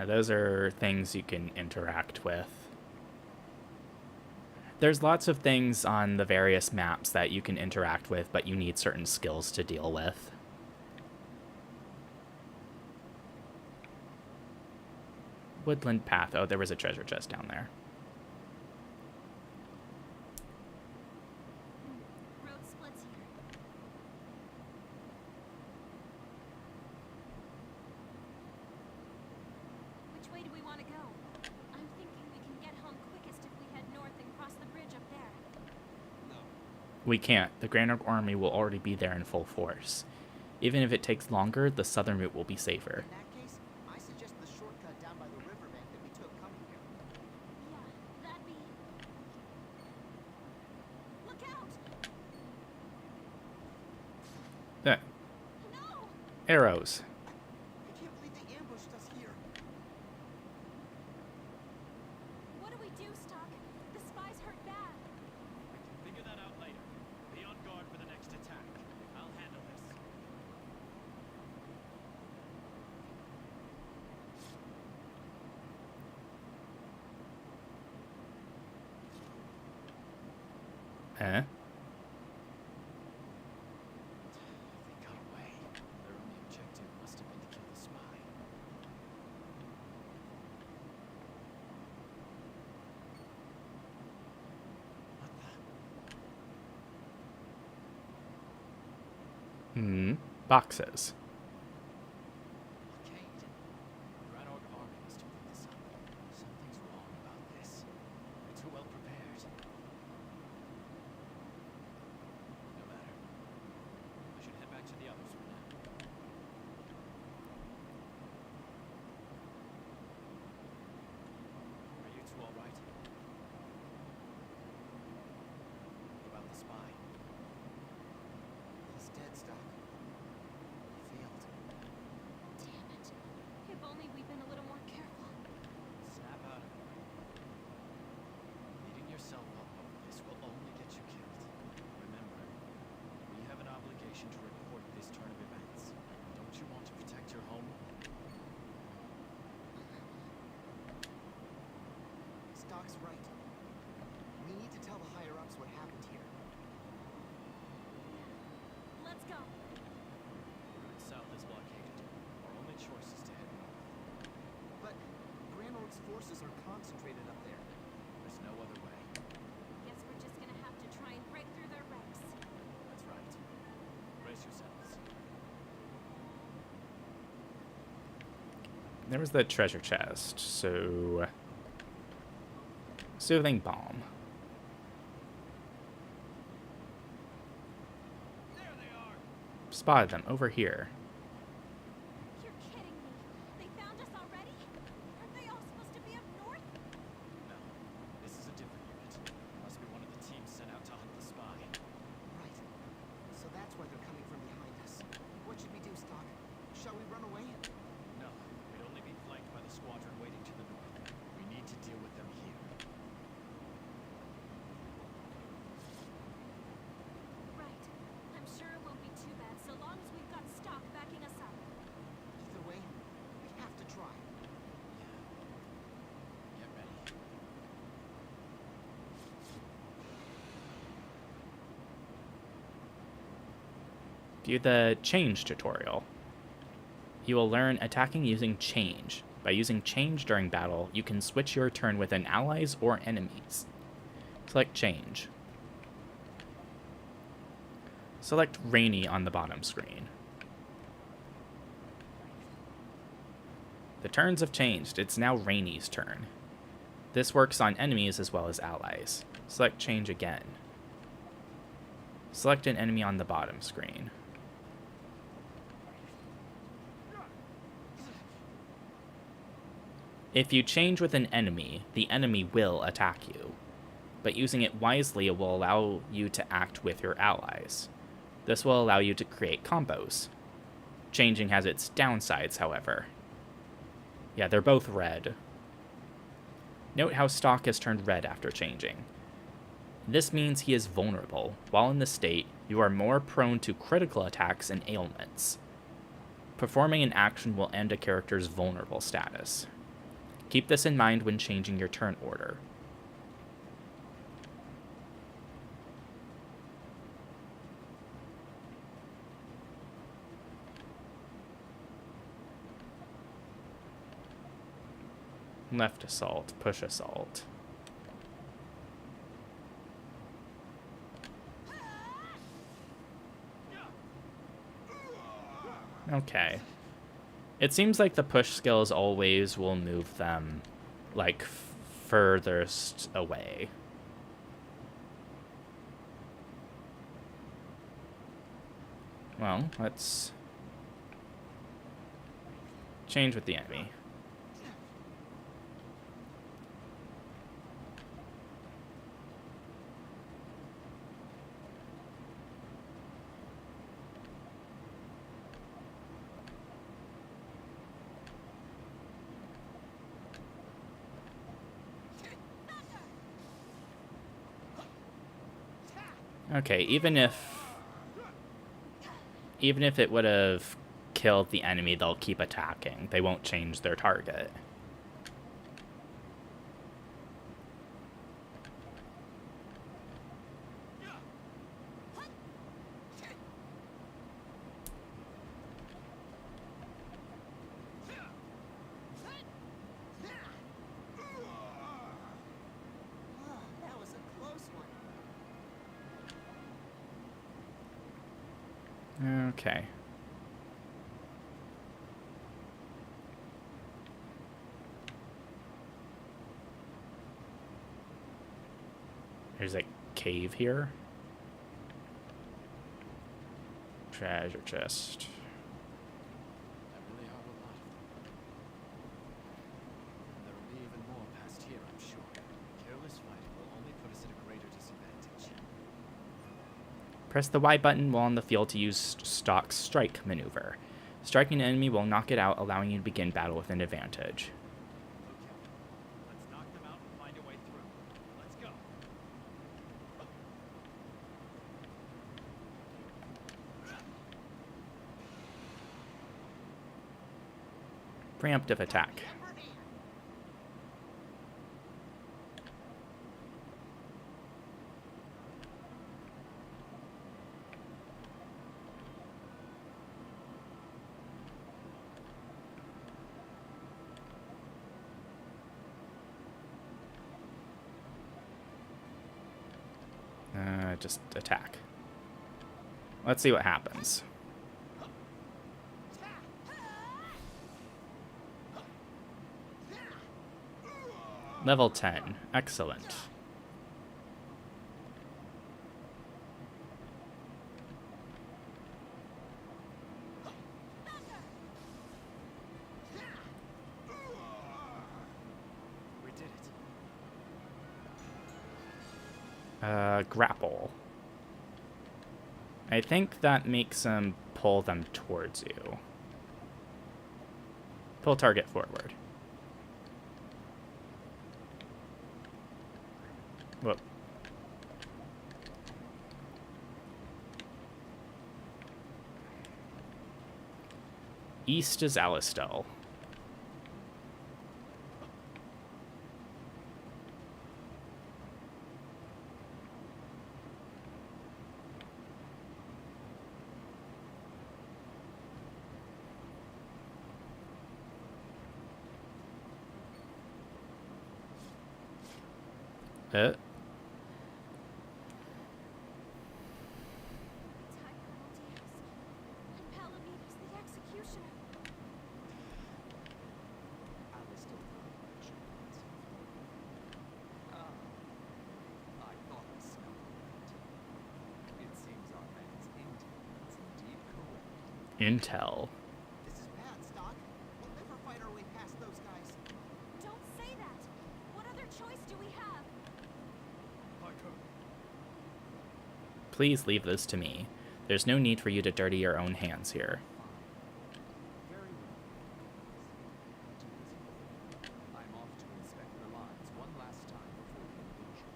Those are things you can interact with. There's lots of things on the various maps that you can interact with, but you need certain skills to deal with. Woodland Path. Oh, there was a treasure chest down there. Road splits here. Which way do we want to go? I'm thinking we can get home quickest if we head north and cross the bridge up there. No. We can't. The Granorg army will already be there in full force. Even if it takes longer, the southern route will be safer. In that case, I suggest the shortcut down by the riverbank that we took coming here. Yeah, that'd be... Look out! No! Arrows. I can't believe they ambushed us here. What do we do, Stock? The spies hurt bad. Figure that out later. Be on guard for the next attack. I'll handle this. Eh? They got away. Their only objective must have been to kill the spy. What the? Boxes. Blockade. Grand Army must have put this up. Something's wrong about this. They're too well prepared. No matter. I should head back to the others for now. Are you two all right? What about the spy? He's dead, Stock. He failed. Damn it. If only we'd been a little more careful. Snap out of it. Beating yourself up over this will only get you killed. Remember, we have an obligation to report this turn of events. Don't you want to protect your home? Stock's right. We need to tell the higher-ups what happened here. Let's go. Route south is blockaded. Our only choice is to head north. But Grand Orc's forces are concentrated up there. There's no other way. Guess we're just gonna have to try and break through their ranks. That's right. Brace yourselves. There was the treasure chest, so... Soothing Balm. There they are! Spotted them over here. You're kidding me. They found us already? Aren't they all supposed to be up north? No, this is a different unit. Must be one of the teams sent out to hunt the spy. Right. So that's why they're coming from behind us. What should we do, Stock? Shall we run away? No, we'd only be flanked by the squadron waiting to the north. We need to deal with them here. Right. I'm sure it won't be too bad so long as we've got Stock backing us up. Either way, we have to try. Yeah. Get ready. View the Change tutorial. You will learn attacking using Change. By using Change during battle, you can switch your turn within allies or enemies. Select Change. Select Rainy on the bottom screen. The turns have changed. It's now Rainy's turn. This works on enemies as well as allies. Select Change again. Select an enemy on the bottom screen. If you change with an enemy, the enemy will attack you. But using it wisely, it will allow you to act with your allies. This will allow you to create combos. Changing has its downsides, however. Yeah, they're both red. Note how Stock has turned red after changing. This means he is vulnerable. While in this state, you are more prone to critical attacks and ailments. Performing an action will end a character's vulnerable status. Keep this in mind when changing your turn order. Left assault, push assault. Okay. It seems like the push skills always will move them, like, furthest away. Well, let's change with the enemy. Okay, even if it would have killed the enemy, they'll keep attacking. They won't change their target. Okay. There's a cave here. Treasure chest. There really are a lot of them. And there will be even more past here, I'm sure. Careless fighting will only put us at a greater disadvantage. Press the Y button while on the field to use stock strike maneuver. Striking an enemy will knock it out, allowing you to begin battle with an advantage. Okay. Let's knock them out and find a way through. Let's go. Preemptive attack. Just attack. Let's see what happens. Level 10. Excellent. We did it. Grapple. I think that makes them pull them towards you. Pull target forward. Whoop. East is Alistel. It's and Palamedes, the executioner. I was still I thought I smelled that. It seems our man's intel is indeed correct. Intel. This is bad, Stock. We'll never fight our way past those guys. Don't say that. What other choice do we have? Please leave this to me. There's no need for you to dirty your own hands here. Very well. I'm off to inspect the lines one last time before the invasion.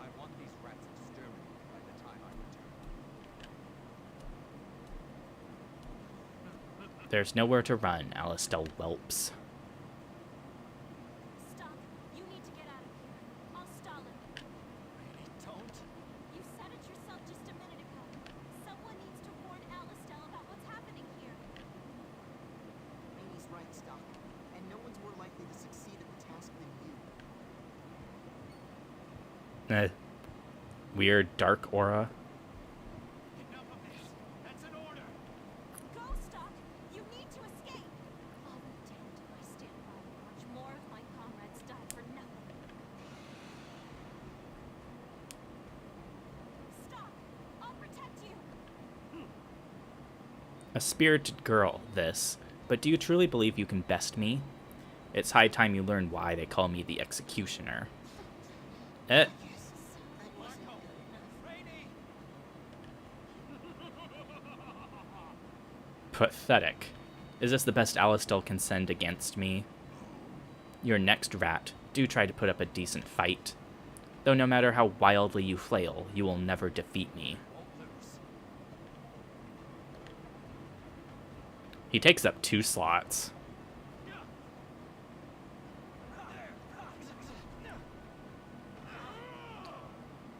I want these rats exterminated by the time I return. There's nowhere to run, Alistel whelps. Stop. You need to get out of here. I'll stall him. Don't. You said it yourself just a minute ago. Someone needs to warn Alistel about what's happening here. Amy's right, Stock. And no one's more likely to succeed at the task than you. Weird dark aura. Enough of this. That's an order. Go, Stock. You need to escape. I'll be damned if I stand by and watch more of my comrades die for nothing. Stock. I'll protect you. A spirited girl, this. But do you truly believe you can best me? It's high time you learn why they call me the executioner. Pathetic. Is this the best Alistel can send against me? Your next rat, do try to put up a decent fight. Though no matter how wildly you flail, you will never defeat me. He takes up 2 slots.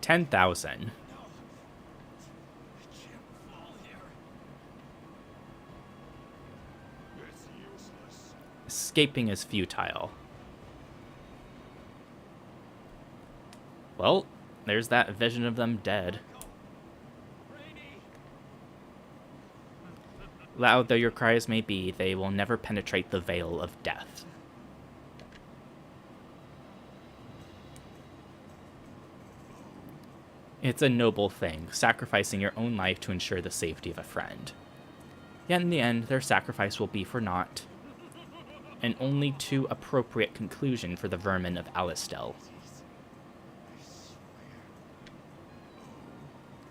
$10,000. Escaping is futile. Well, there's that vision of them dead. Loud though your cries may be, they will never penetrate the veil of death. It's a noble thing, sacrificing your own life to ensure the safety of a friend. Yet in the end, their sacrifice will be for naught. An only too appropriate conclusion for the vermin of Alistel.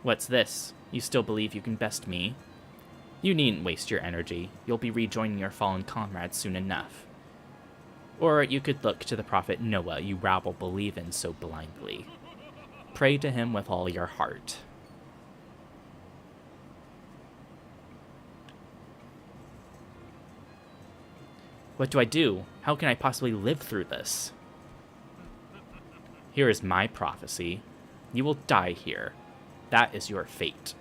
What's this? You still believe you can best me? You needn't waste your energy. You'll be rejoining your fallen comrades soon enough. Or you could look to the prophet Noah you rabble believe in so blindly. Pray to him with all your heart. What do I do? How can I possibly live through this? Here is my prophecy. You will die here. That is your fate.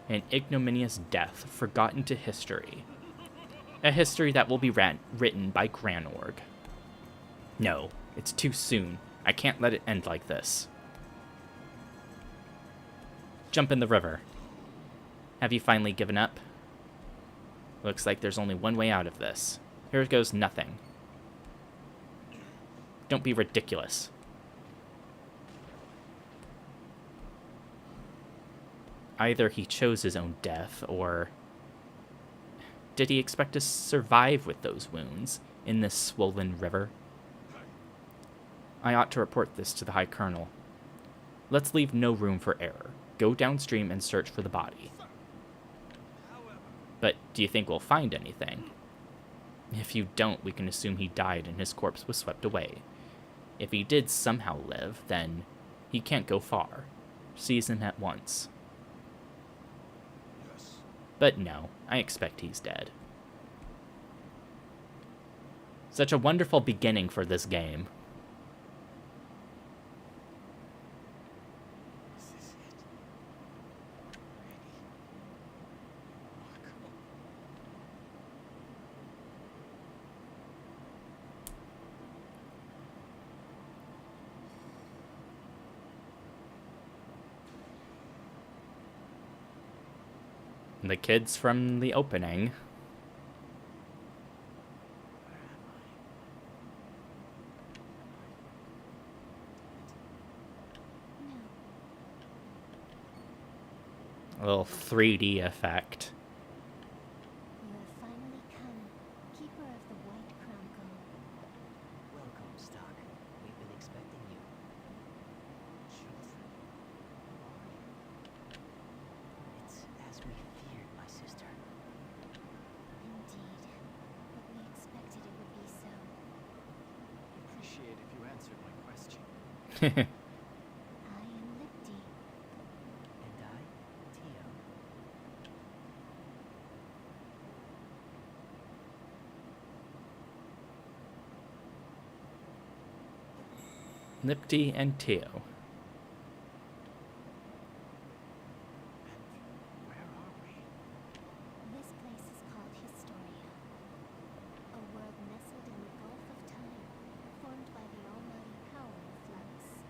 An ignominious death forgotten to history. A history that will be written by Granorg. No, it's too soon. I can't let it end like this. Jump in the river. Have you finally given up? Looks like there's only one way out of this. Here goes nothing. Don't be ridiculous. Either he chose his own death, or... did he expect to survive with those wounds in this swollen river? I ought to report this to the High Colonel. Let's leave no room for error. Go downstream and search for the body. But do you think we'll find anything? If you don't, we can assume he died and his corpse was swept away. If he did somehow live, then he can't go far. Seize him at once. Yes. But no, I expect he's dead. Such a wonderful beginning for this game. This is it. Ready. Oh, come on. The kids from the opening. A little 3D effect. You have finally come, keeper of the White Chronicle. Welcome, Stock. We've been expecting you. Children, who are you? It's as we feared, my sister. Indeed, but we expected it would be so. I'd appreciate if you answered my question. I am Lipti. And I, Tio. Nipti and Teo. And where are we? This place is called Historia, a world nestled in the gulf of time, formed by the almighty power of flux.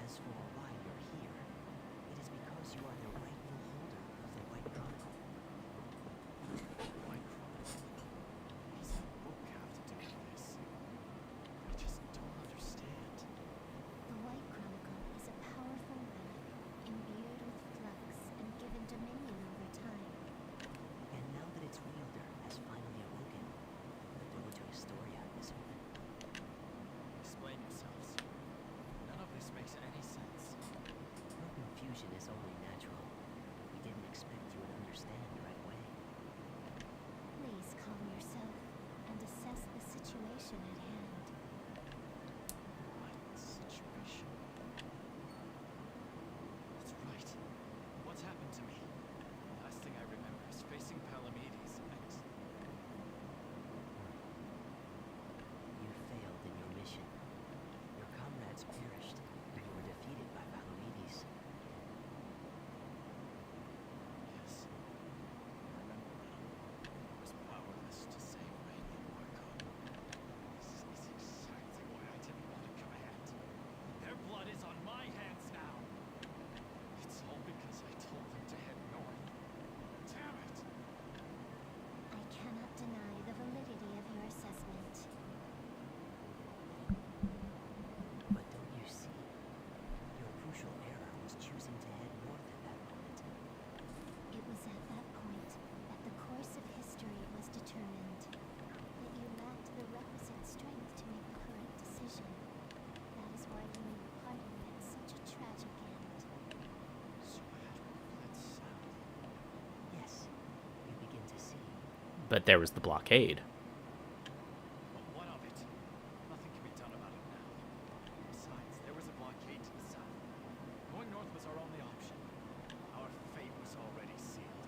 As for why you're here, it is because you are the rightful holder of the White Chronicle. White Chronicle. What does that book have to do with this? I just don't understand. The White But there was the blockade. But what of it? Nothing can be done about it now. Besides, there was a blockade to the south. Going north was our only option. Our fate was already sealed.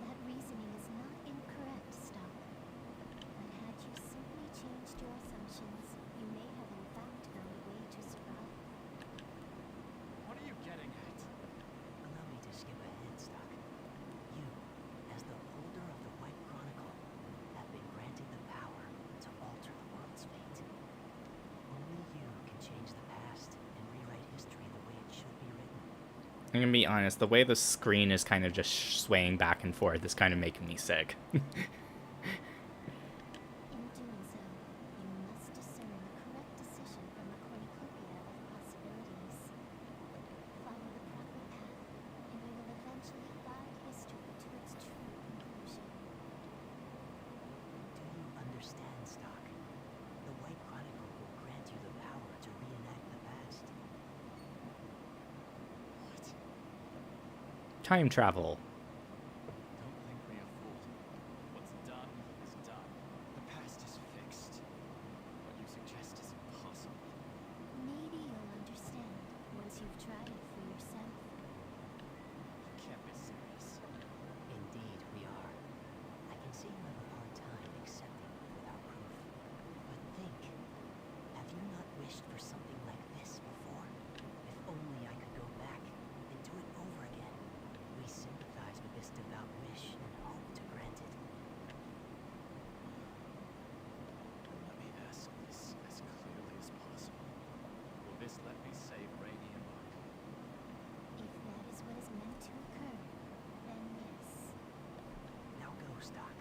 That reasoning is not incorrect, Stock. But had you simply changed your assumptions, you may have in fact found a way to survive. What are you getting at? Allow me to skip ahead, Stock. You, as the holder of the White Chronicle, have been granted the power to alter the world's fate. Only you can change the past and rewrite history the way it should be written. I'm gonna be honest, the way the screen is kind of just swaying back and forth is kind of making me sick. In doing so, you must discern the correct decision from a cornucopia of possibilities. Follow the proper path, and you will eventually guide history to its true conclusion. Do you understand, Stock? The White Chronicle will grant you the power to reenact the past. What? Time travel. Don't think me a fool. What's done is done. The past is fixed. What you suggest is impossible. Maybe you'll understand once you've tried it for yourself. You can't be serious. Indeed, we are. I can see you have a hard time accepting without proof. But think, have you not wished for something like this before? If only I could go back and do it over again. We sympathize with this devout wish and hope to grant it. Let me ask this as clearly as possible. Will this let me save Rainey and Marco? If that is what is meant to occur, then yes. Now go, Stock.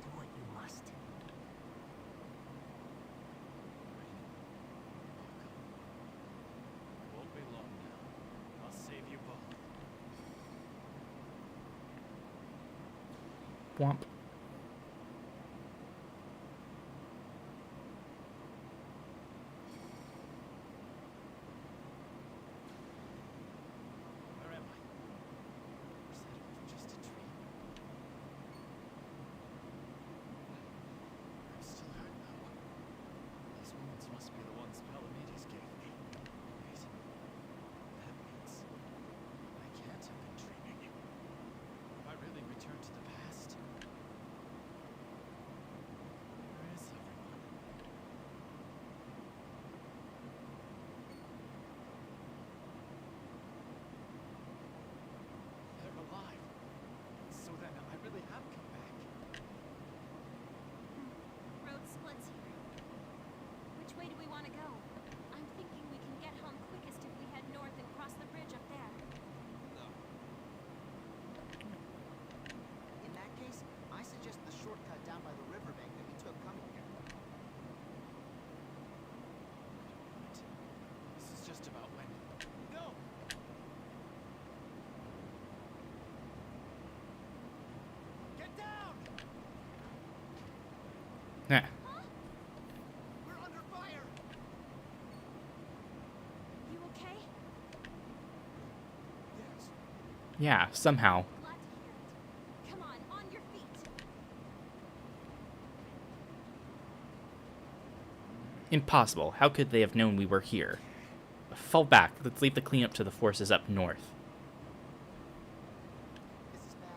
Do what you must. Rainey, Marco. It won't be long now. I'll save you both. Womp. Where am I? Was that all just a dream? I'm still hurt though. These wounds must be the ones Palamedes gave me. Wait. That means I can't have been dreaming. Have I really returned to the past? Where is everyone? They're alive. So then I really have come back. Road splits here. Which way do we want to go? I'm thinking we can get home quickest if we head north and cross the bridge up there. In that case, I suggest the shortcut down by the riverbank that we took coming here. Right. This is just about when. No! Get down! Nah. We're under fire! You okay? Yes. Yeah, somehow. Glad to hear it. Come on your feet. Impossible. How could they have known we were here? Fall back. Let's leave the cleanup to the forces up north. This is bad.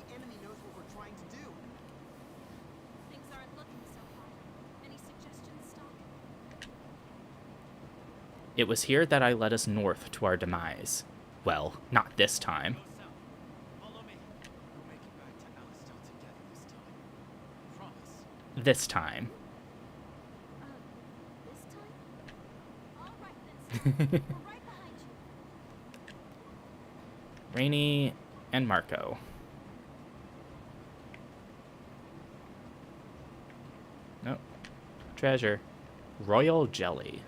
The enemy knows what we're trying to do. Things aren't looking so hot. Any suggestions, Stock? It was here that I led us north to our demise. Well, not this time. Go south. Follow me. We'll make it back to Alistel together this time. Promise. This time. This time? All right then, Stock. We're right behind you. Rainey and Marco. Nope. Treasure. Royal jelly.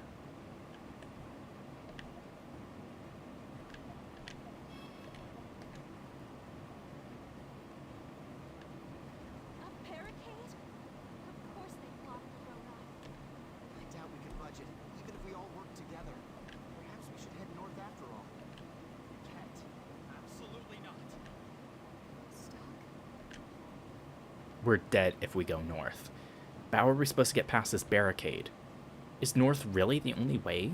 A barricade? Of course they blocked the road off. I doubt we can budget, even if we all work together. Perhaps we should head north after all. Can't. Absolutely not. Stock. We're dead if we go north. But how are we supposed to get past this barricade? Is north really the only way?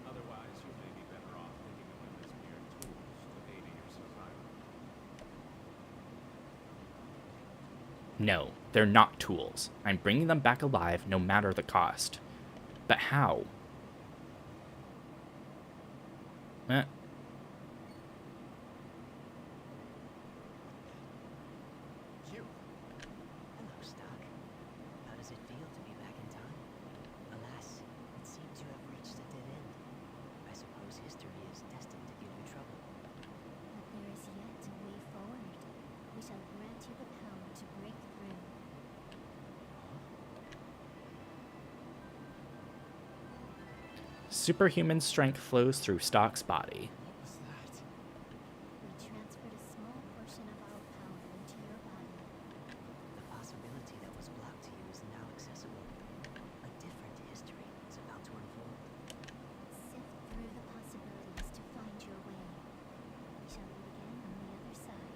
Otherwise, you may be better off thinking of them as mere tools to aid in your survival. No, they're not tools. I'm bringing them back alive no matter the cost. But how? You. Hello, Stock. How does it feel to be back in time? Alas, it seems you have reached a dead end. I suppose history is destined to give you trouble. But there is yet a way forward. We shall grant you the power to break through. Superhuman strength flows through Stock's body. What was that? We transferred a small portion of our power into your body. The possibility that was blocked to you is now accessible. A different history is about to unfold. Sift through the possibilities to find your way. We shall meet again on the other side.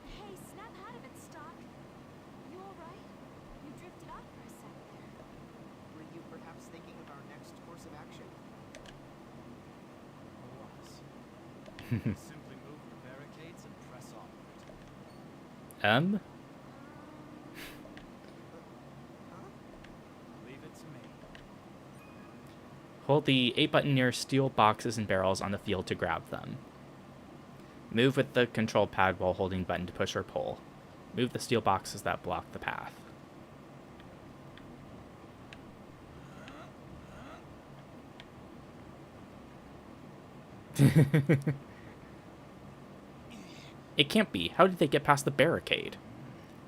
Hey, snap out of it, Stock. You alright? You drifted off for a sec there. Were you perhaps thinking of our next course of action? Simply move the barricades and press onward. Leave it to me. Hold the 8 button near steel boxes and barrels on the field to grab them. Move with the control pad while holding button to push or pull. Move the steel boxes that block the path. It can't be. How did they get past the barricade?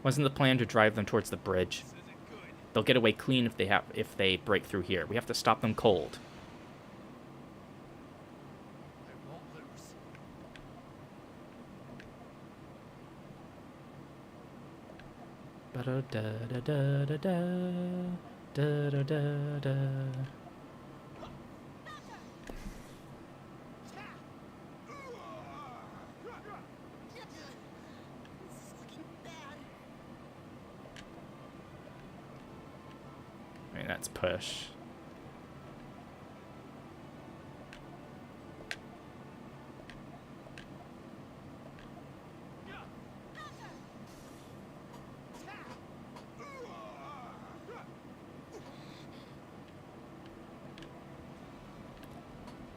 Wasn't the plan to drive them towards the bridge? This isn't good. They'll get away clean if they break through here. We have to stop them cold. I won't lose. Ba-da-da-da-da-da-da. Da-da-da-da. This is looking bad. I mean, that's push.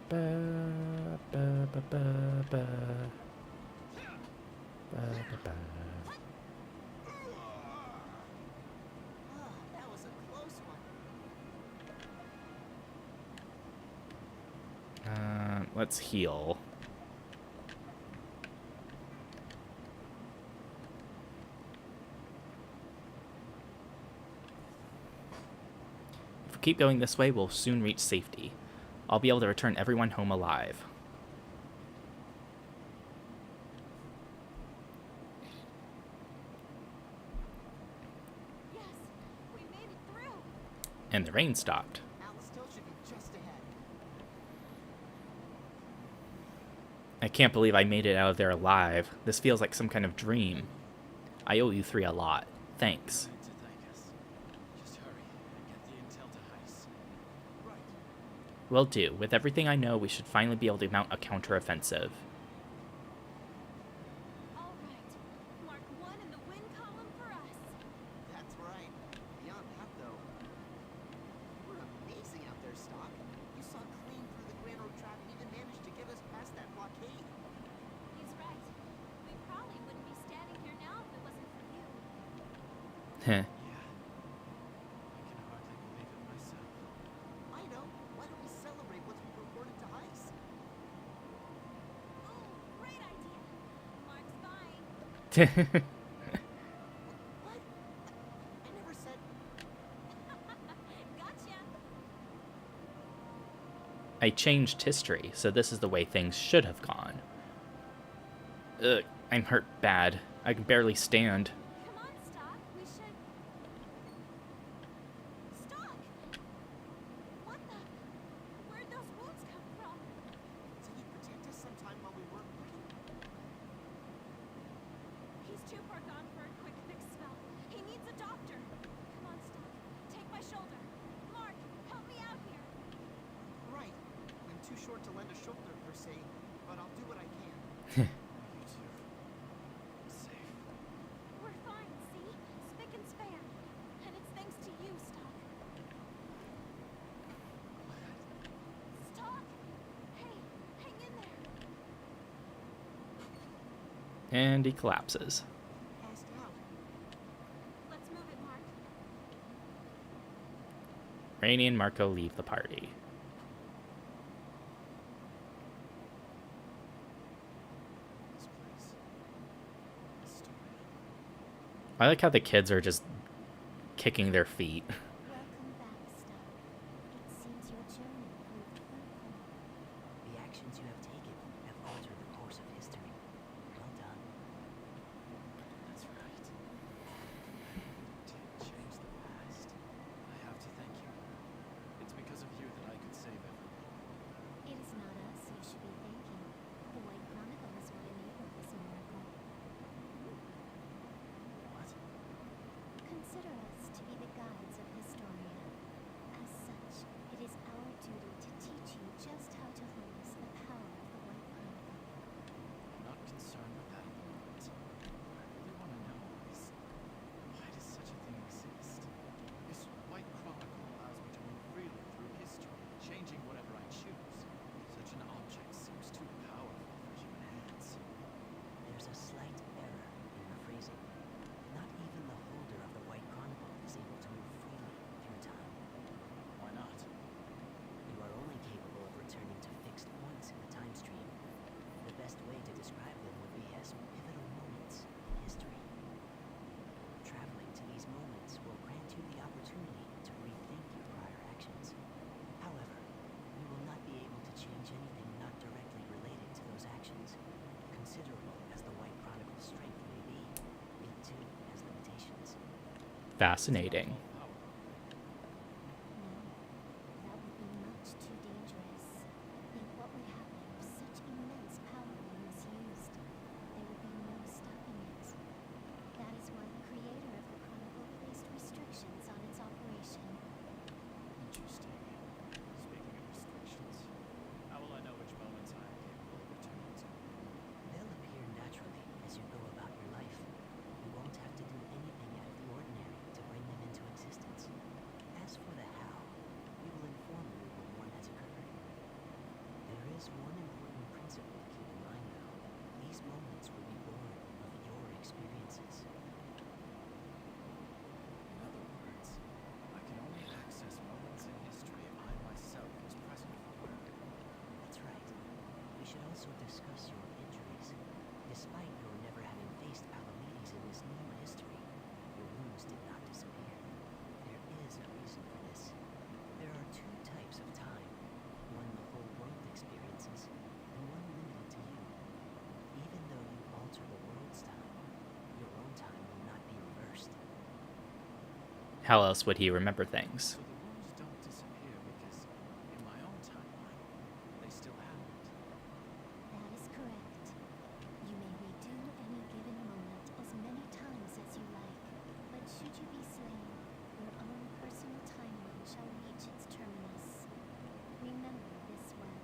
Ba, ba, ba, ba, ba. Ba, ba, ba. Oh, that was a close one. Let's heal. If we keep going this way, we'll soon reach safety. I'll be able to return everyone home alive. Yes, we made it through. And the rain stopped. Alistair should be just ahead. I can't believe I made it out of there alive. This feels like some kind of dream. I owe you 3 a lot. Thanks. No need to thank us. Just hurry and get the intel to Heist. Right. Will do. With everything I know, we should finally be able to mount a counteroffensive. All right. Mark 1 in the win column for us. That's right. Beyond that, though, you were amazing out there, Stock. You saw clean through the Grand Road trap and even managed to get us past that blockade. He's right. We probably wouldn't be standing here now if it wasn't for you. Heh. Yeah. I can hardly believe it myself. I know. Why don't we celebrate what we reported to Heist? Oh, great idea. Mark's fine. What? I never said. Gotcha. I changed history, so this is the way things should have gone. Ugh, I'm hurt bad. I can barely stand. Come on, Stock. We should. Stock! What the? Where'd those wounds come from? Did he protect us short to lend a shoulder, per se, but I'll do what I can. You two. Safe. We're fine, see? Spick and span. And it's thanks to you, Stock. Stock! Hey, hang in there. And he collapses. Passed out. Let's move it, Mark. Rainey and Marco leave the party. This place. Historia. I like how the kids are just kicking their feet. Welcome back, Stock. It seems your journey proved fruitful. The actions you have taken have altered the course of history. Well done. That's right. To change the past, I have to thank you. It's because of you that I could save everyone. It is not us you should be thanking. The White Chronicle is what enabled this miracle. What? Consider us to be the guides of Historia. As such, it is our duty to teach you just how to harness the power of the White Chronicle. I'm not concerned with that at the moment. What I really want to know is, why does such a thing exist? This white chronicle allows me to move freely through history, changing whatever I choose. Such an object seems too powerful for human hands. There's a slight error in your phrasing. Not even the holder of the White Chronicle is able to move freely through time. Why not? You are only capable of returning to fixed points in the time stream. The best way to describe them would be as pivotal moments in history. Traveling to these moments will grant you the opportunity to rethink your prior actions. However, you will not be able to change anything not directly related to those actions. Considerable as the White Chronicle's strength may be, it too has limitations. Fascinating. Power. No, that would be much too dangerous. Think what would happen if such immense power were misused. There would be no stopping it. That is why the creator of the Chronicle placed restrictions on its operation. Interesting. Speaking of restrictions, how will I know which moments I am capable of returning to? They'll appear naturally as you go about your life. You won't have to do anything out of the ordinary to bring them into existence. As for the how, we will inform you when one has occurred. There is one important principle to keep in mind, though. These moments will be born of your experiences. In other words, I can only access moments in history I myself was present for. That's right. We should also discuss your injuries. Despite your never having faced Palamedes in this new history, your wounds did not disappear. There is a reason for this. There are two types of time. One the whole world experiences, and one limited to you. Even though you alter the world's time, your own time will not be reversed. How else would he remember things? So the wounds don't disappear because, in my own timeline, they still happened. That is correct. You may redo any given moment as many times as you like, but should you be slain, your own personal timeline shall reach its terminus. Remember this well.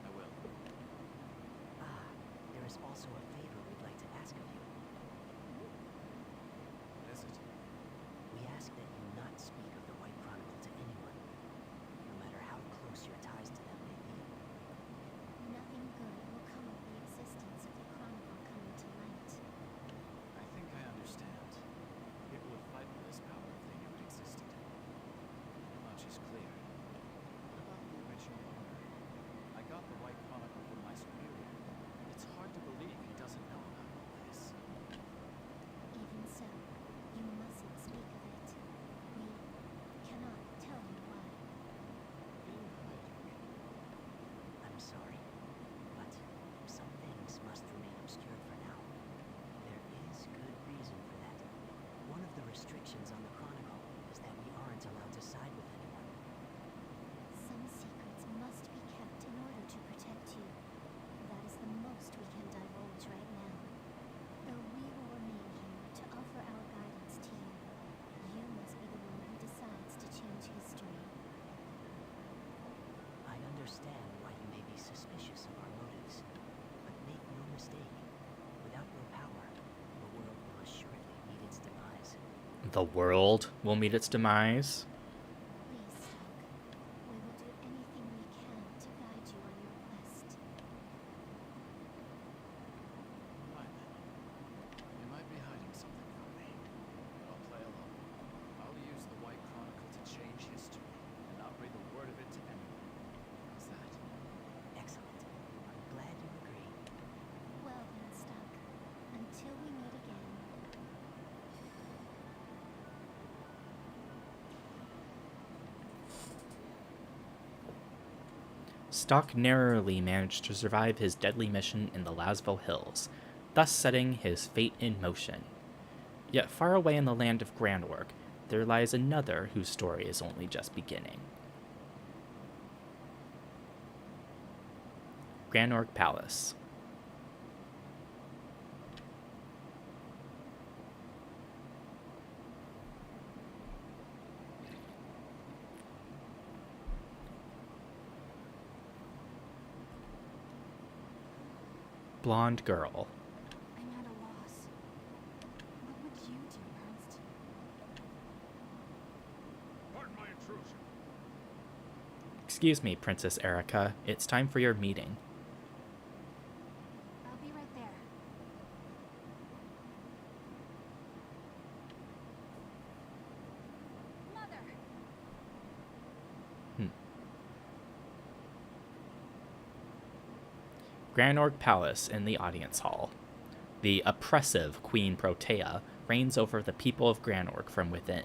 I will. Ah, there is also a favor we'd like to ask of you. What is it? We ask that you not speak of the White Chronicle to anyone, no matter how close your ties to them may be. Nothing good will come of the existence of the Chronicle coming to light. I think I understand. People would fight for this power if they knew it existed. Much is clear. What about the original owner? I got the White Chronicle from my superior. It's hard to believe he doesn't The world will meet its demise. Please, Stock. We will do anything we can to guide you on your quest. Why then? You might be hiding something from me, but I'll play along. I'll use the White Chronicle to change history and not breathe a word of it to anyone. How's that? Excellent. I'm glad you agree. Well then, Stock. Until we meet again. Stock narrowly managed to survive his deadly mission in the Lasville Hills, thus setting his fate in motion. Yet far away in the land of Granorg, there lies another whose story is only just beginning. Granorg Palace. Blonde girl. I'm at a loss. What would you do, Ernst? Pardon my intrusion. Excuse me, Princess Erica. It's time for your meeting. I'll be right there. Mother! Granorg Palace in the audience hall. The oppressive Queen Protea reigns over the people of Granorg from within.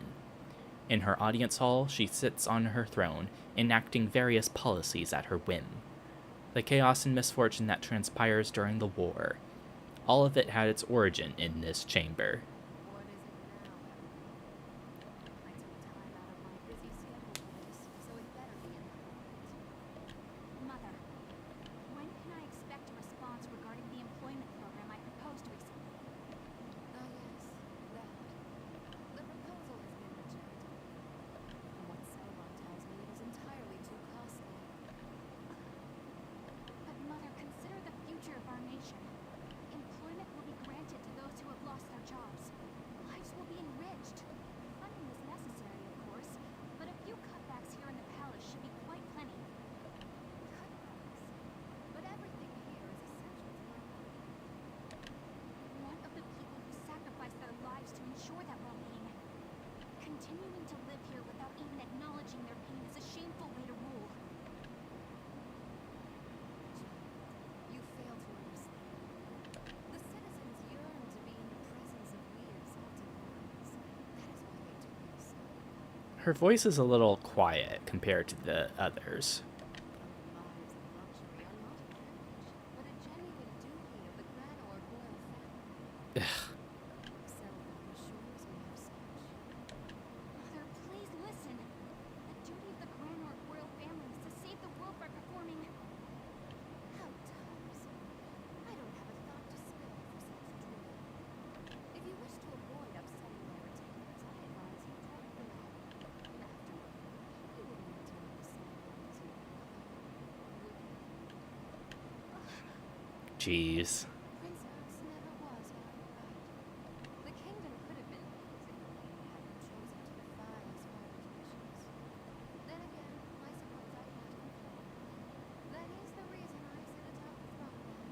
In her audience hall, she sits on her throne, enacting various policies at her whim. The chaos and misfortune that transpires during the war, all of it had its origin in this chamber. What is it now, everyone? I took time out of my busy schedule for this, so it better be in my mind. Mother, when can I expect a response regarding the employment program I proposed recently? Ah, yes, that. The proposal has been rejected. From what Selvan tells me, it is entirely too costly. But Mother, consider the future of our nation. Employment will be granted to those who have lost their jobs. Lives will be enriched. Funding is necessary, of course, but a few cutbacks here in the palace should be quite plenty. Cutbacks. But everything here is essential to my life. One of the people who sacrificed their lives to ensure that well-being. Continuing to live here without even acknowledging their pain is a shameful way to rule. You fail to understand. The citizens yearn to be in the presence of we exalted ones. That is why they do this. Her voice is a little quiet compared to the others. Lives of luxury are not a privilege, but a genuine duty of the Granorg royal family. Selvan assures me of such. Mother, please listen. The duty of the Granorg royal family is to save the world by performing. How tiresome. I don't have a thought to spare for such drivel. If you wish to avoid upsetting my retainers, I advise you drop the matter. After all, you wouldn't return the same one as your mother, would you? Jeez. Prince Ernst never was outright. The kingdom could have been his if the lady hadn't chosen to defy his father's wishes. Then again, I suppose I can't complain. That is the reason I sit atop the throne now.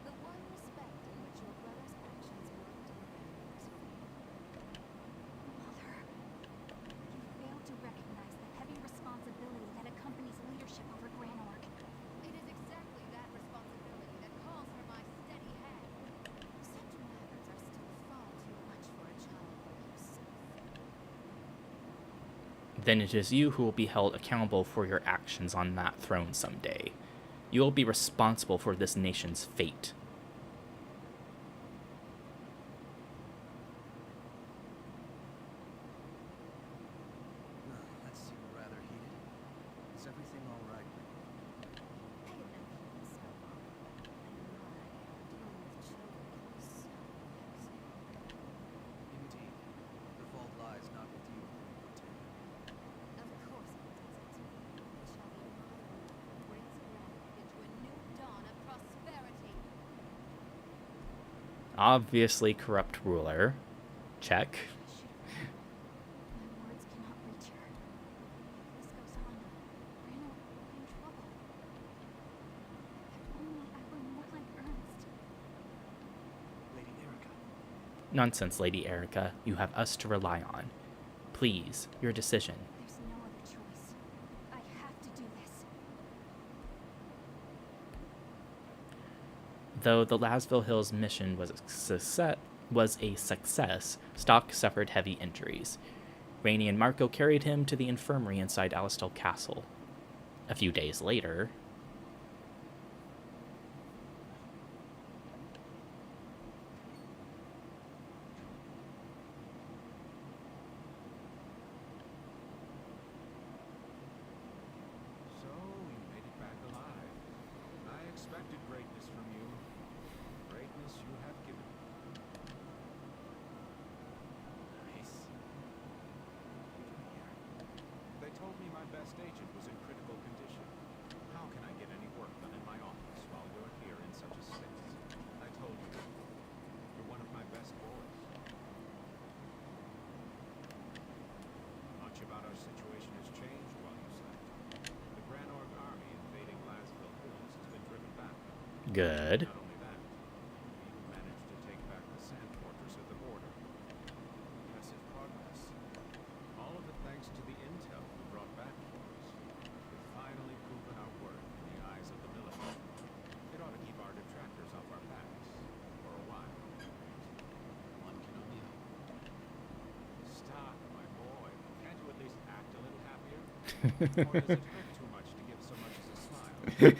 The one respect in which your brother's actions worked in Granorg's favor. Mother, you fail to recognize the heavy responsibility that accompanies leadership over Granorg. It is exactly that responsibility that calls for my steady hand. Such matters are still far too much for a child like yourself. Then it is you who will be held accountable for your actions on that throne someday. You will be responsible for this nation's fate. That seemed rather heated. Is everything all right? Pay enough heed, Selvan. Dealing with children can be so vexing. Indeed. The fault lies not with you, Protea. Of course it doesn't. It shall be my rule that brings Granorg into a new dawn of prosperity. Obviously corrupt ruler. Check. I should have Nonsense, Lady Erica. You have us to rely on. Please, your decision. There's no other choice. I have to do this. Though the Lasville Hills mission was a success, Stock suffered heavy injuries. Rainey and Marco carried him to the infirmary inside Alistel Castle. A few days later, So, you made it back alive. I expected greatness from you. Greatness you have given me. Nice. They told me my best agent was in critical condition. How can I get any work done in my office while you're here in such a state? I told you, you're one of my best boys. Much about our situation has changed while you slept. The Grand Orc army invading Lasville Hills has been driven back. good. Not only that, we even managed to take back the sand fortress at the border. Impressive progress. All of it thanks to the intel we brought back for us. We've finally proven our worth in the eyes of the military. It ought to keep our detractors off our backs for a while. One can only hope. Stop, my boy. Can't you at least act a little happier? Or does it hurt too much to give so much as a smile? You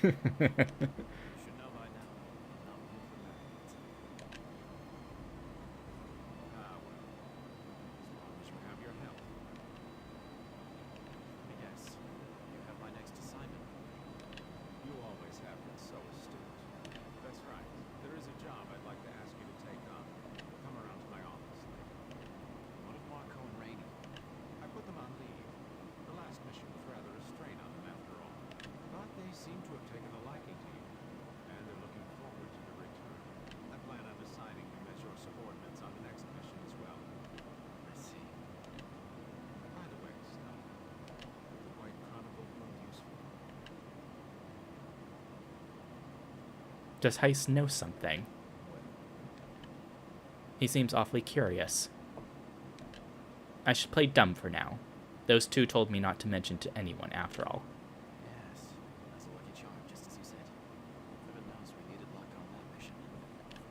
should know by now. I'm not one for that. Ah, well. As long as you have your health. Yes. You have my next assignment. You always have been so astute. That's right. There is a job I'd like to ask you to take on. Come around to my office later. What of Marco and Rainey? I put them on leave. The last mission was rather a strain on them after all. But they seem to have taken a liking to you. And they're looking forward to your return. I plan on assigning them as your subordinates on the next mission as well. I see. By the way, Snow, the White Chronicle prove useful. Does Heist know something? He seems awfully curious. I should play dumb for now. Those two told me not to mention to anyone after all. Yes. That's a lucky charm, just as you said. Heaven knows we needed luck on that mission.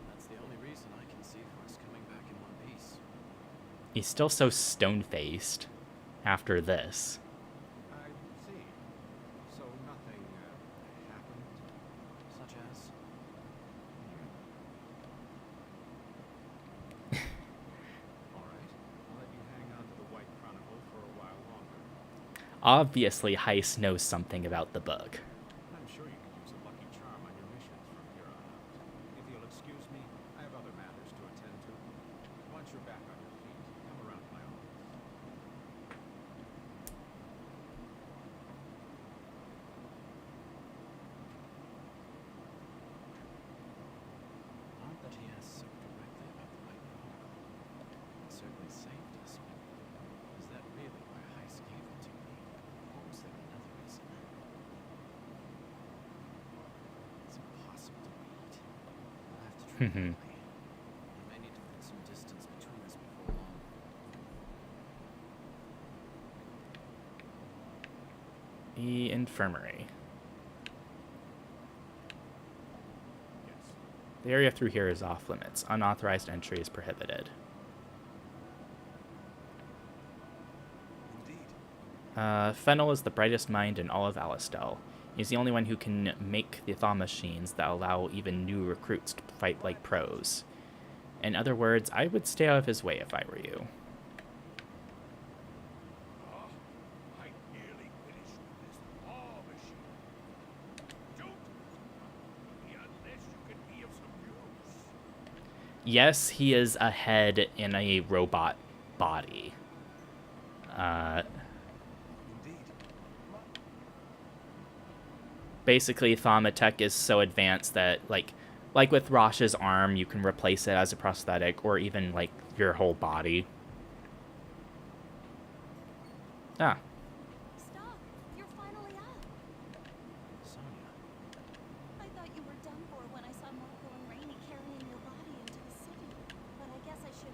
That's the only reason I can see for us coming back in one piece. He's still so stone-faced after this. I see. So nothing happened? Such as? All right. I'll let you hang on to the White Chronicle for a while longer. Obviously, Heist knows something about the book. I'm sure you could use a lucky charm on your missions from here on out. If you'll excuse me, I have other matters to attend to. Once you're back on your feet, come around to my office. Not that he has so directly about the White Chronicle. It certainly saved us, but is that really why Heist gave it to me? Or was there another reason? It's impossible to read. I'll have to tread Mhm. lightly. I may need to put some distance between us before long. The infirmary. Yes. The area through here is off limits. Unauthorized entry is prohibited. Indeed. Fennel is the brightest mind in all of Alistel. He's the only one who can make the thaw machines that allow even new recruits to fight like pros. In other words, I would stay out of his way if I were you. I nearly finished with this claw machine. Don't me unless you can be of some use. Yes, he is a head in a robot body. Indeed. Basically, Thaumatech is so advanced that, like with Rosh's arm, you can replace it as a prosthetic, or even, like, your whole body. Ah, Stop! You're finally out. Sonia. I thought you were done for when I saw Marco and Rainey carrying your body into the city. But I guess I should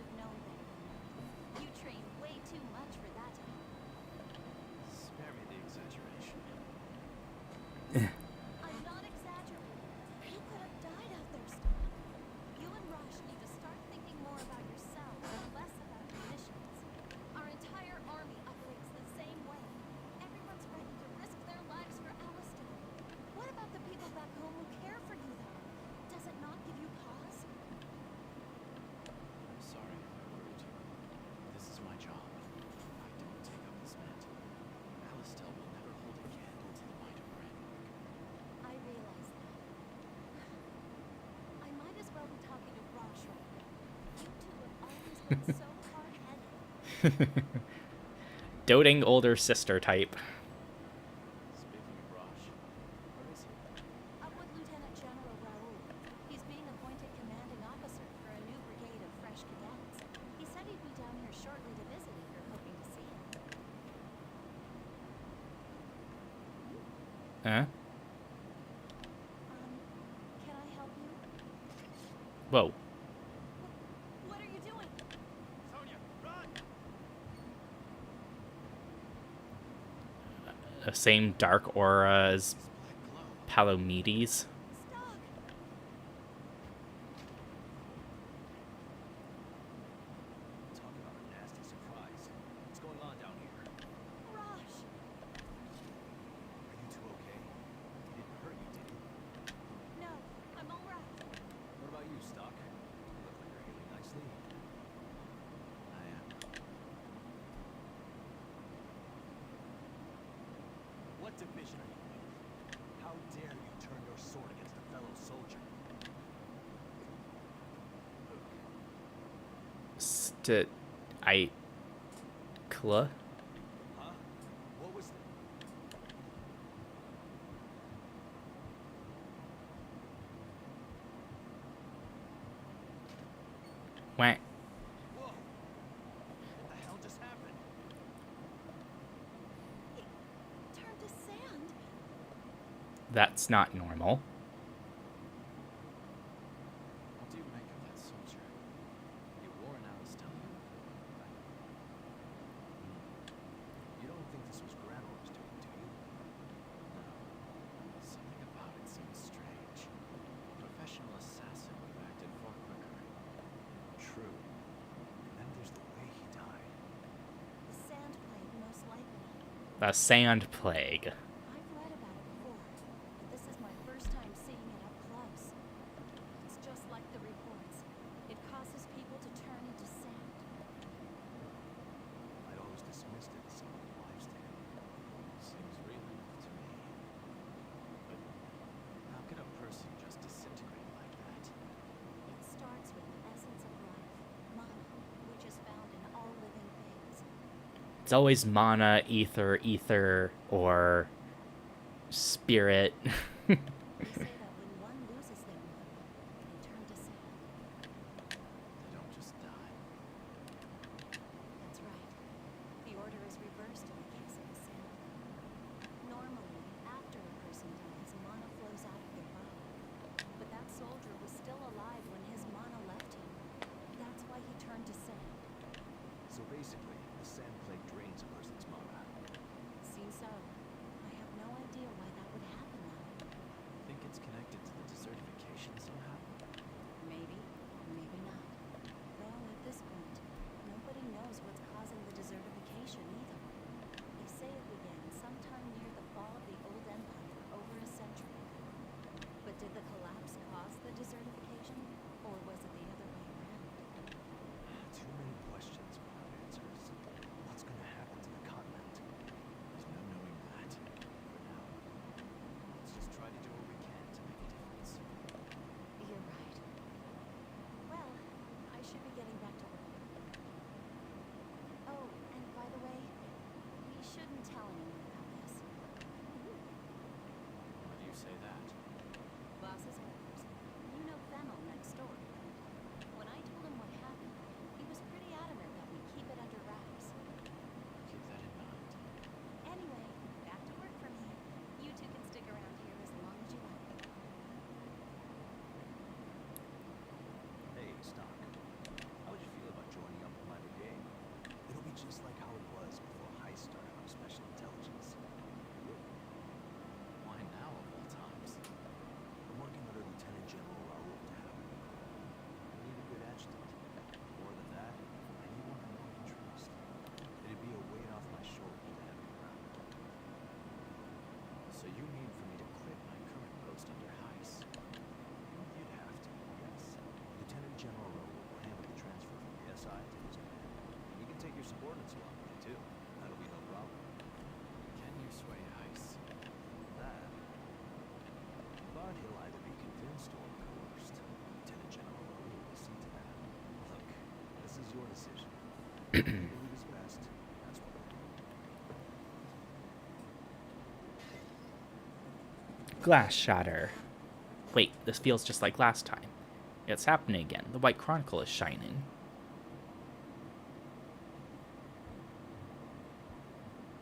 been so hard-headed. Doting older sister type. Speaking of Raj, where is he? Up with Lieutenant General Raoul. He's being appointed commanding officer for a new brigade of fresh cadets. He said he'd be down here shortly to visit if you're hoping to see him. Huh? Can I help you? Whoa. What are you doing? Sonia, run! The same dark aura as This black glow. Palomedes. Stop! Talk about a nasty surprise. What's going on down here? Raj! Are you two okay? He didn't hurt you, did he? No, I'm all right. What about you, Stock? You look like you're healing nicely. I am. What division are you with? How dare you turn your sword against a fellow soldier? Kla? Huh? What was Wah. Whoa! What the hell just happened? Turn to sand. That's not normal. What do you make of that soldier? He wore an Alistair uniform. You don't think this was Granoro's doing, do you? No. Something about it seems strange. A professional assassin would have acted far quicker. True. And then there's the way he died. The sand plague, most likely. The Sand Plague. I've read about it before, but this is my first time seeing it up close. It's just like the reports. It causes people to turn into sand. I'd always dismissed it as someone's wife's tale. Seems real enough to me. But how could a person just disintegrate like that? It starts with the essence of life, mana, which is found in all living things. It's always mana, ether, or spirit. They say that when one loses their mana, they turn to sand. They don't just die. That's right. The order is reversed in the case of the sand plague. Normally, after a person dies, mana flows out of their body. But that soldier was still alive when his mana left him. That's why he turned to sand. So basically, the sand plague drains a person's mana. Seems so. I have no idea why that would happen though. Think it's connected to the desertification somehow? Maybe, maybe not. Though at this point, nobody knows what's causing the desertification either. They say it began sometime near the fall of the old empire over a century ago. But did the collapse cause the desertification, or was it the other way around? Too many questions without answers. What's gonna happen to the continent? There's no knowing that. For now, let's just try to do what we can to make a difference. You're right. Well, I should be getting back to work. Oh, and by the way, we shouldn't tell anyone about this. Why do you say that? Boss's orders. You know Fennel next door, right? When I told him what happened, he was pretty adamant that we keep it under wraps. Keep that in mind. Anyway, back to work for me. You two can stick around here as long as you like. Hey, Stock. How would you feel about joining up with my brigade? It'll be just like how it was before Heist started on Special Intelligence. Why now, of all times? I'm working under Lieutenant General Raoul to have a I need a good adjutant. More than that, anyone I know can trust. It'd be a weight off my shoulders to have you around. So you mean for me to quit my current post under Heist? You'd have to, yes. Lieutenant General Raoul will handle the transfer from the SI to his command. You can take your subordinates along with you too. That'll be no problem. Can you sway Heist? That. But he'll either be convinced or coerced. Lieutenant General Raoul will see to that. Look, this is your decision. Move as fast. That's what. Glass shatter. Wait, this feels just like last time. It's happening again. The White Chronicle is shining.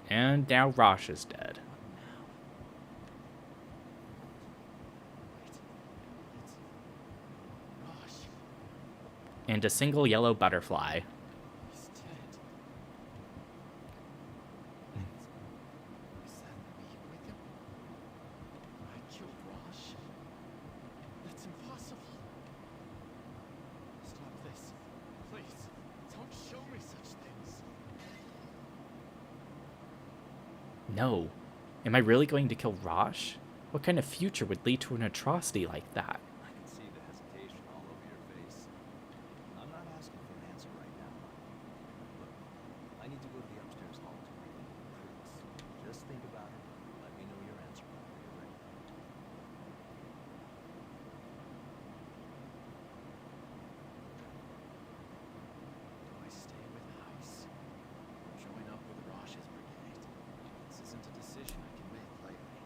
And now Rosh is dead. Gosh, And a single yellow butterfly. he's dead. Is that me with him? I killed Rosh? That's impossible. Stop this. Please, don't show me such things. No. Am I really going to kill Rosh? What kind of future would lead to an atrocity like that? I can see the hesitation all over your face. I'm not asking for an answer right now. Look, I need to go to the upstairs hall to greet the new recruits. Just think about it. Let me know your answer whenever you're ready. Do I stay with Heiss? Or join up with Rosh's brigade? This isn't a decision I can make lightly.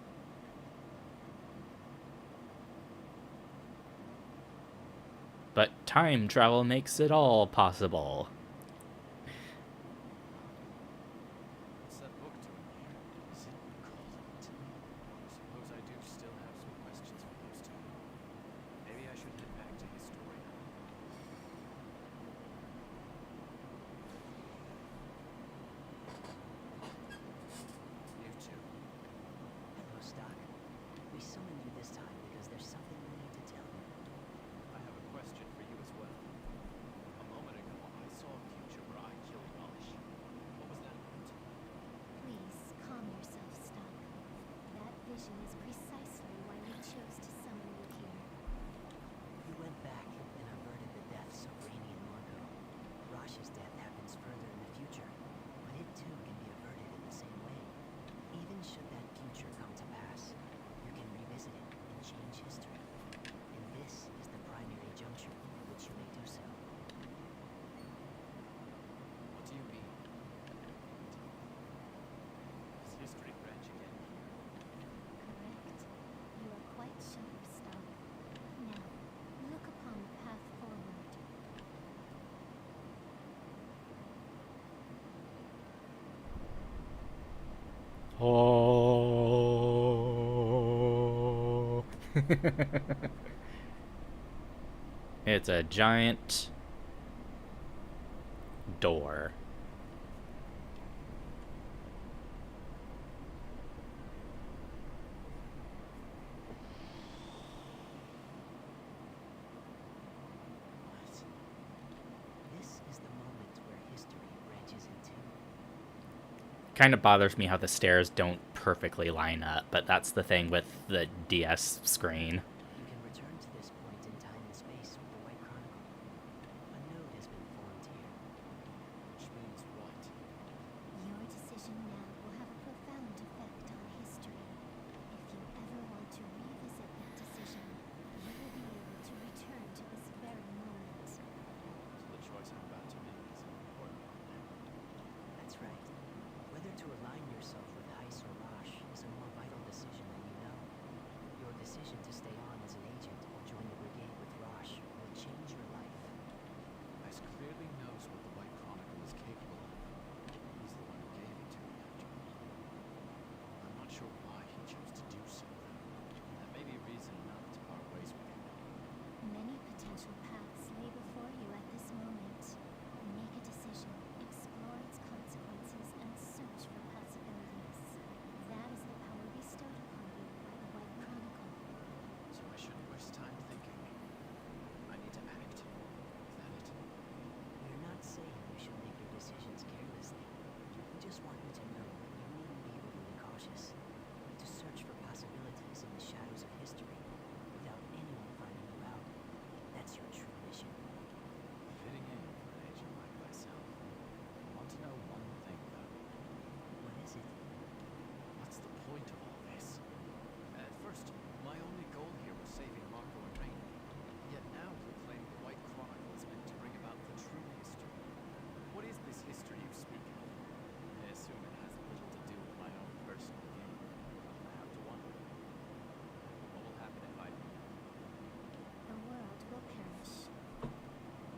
But time travel makes it all possible. What's that book doing here? Is it calling to me? Suppose I do still have some questions for those two. Maybe I should head back to Historia. You two. Hello, Stock. We summoned you this time because there's something we need to tell you. I have a question for you as well. A moment ago, I saw a future where I killed Rosh. What was that about? Please calm yourself, Stuck. That vision is precisely why we chose to summon you here. You went back and averted the deaths of Rainey and Marco. Rosh's death happens further in the future, but it too can be averted in the same way. Even should that future come to pass, you can revisit it and change history. And this is the primary juncture in which you may do so. What do you mean? Is history branch again here? Correct. You are quite sharp, Stuck. Now, look upon the path forward. Oh. It's a giant door. This is the moment where history branches into. Kind of bothers me how the stairs don't perfectly line up, but that's the thing with the DS screen. You can return to this point in time and space with the White Chronicle. A node has been formed here. Which means what? Your decision now will have a profound effect on history. If you ever want to revisit that decision, you will be able to return to this very moment. So the choice I'm about to make is an important one then. That's right. Whether to align yourself with Heiss or Rosh is a more vital decision than you know. Your decision to stay on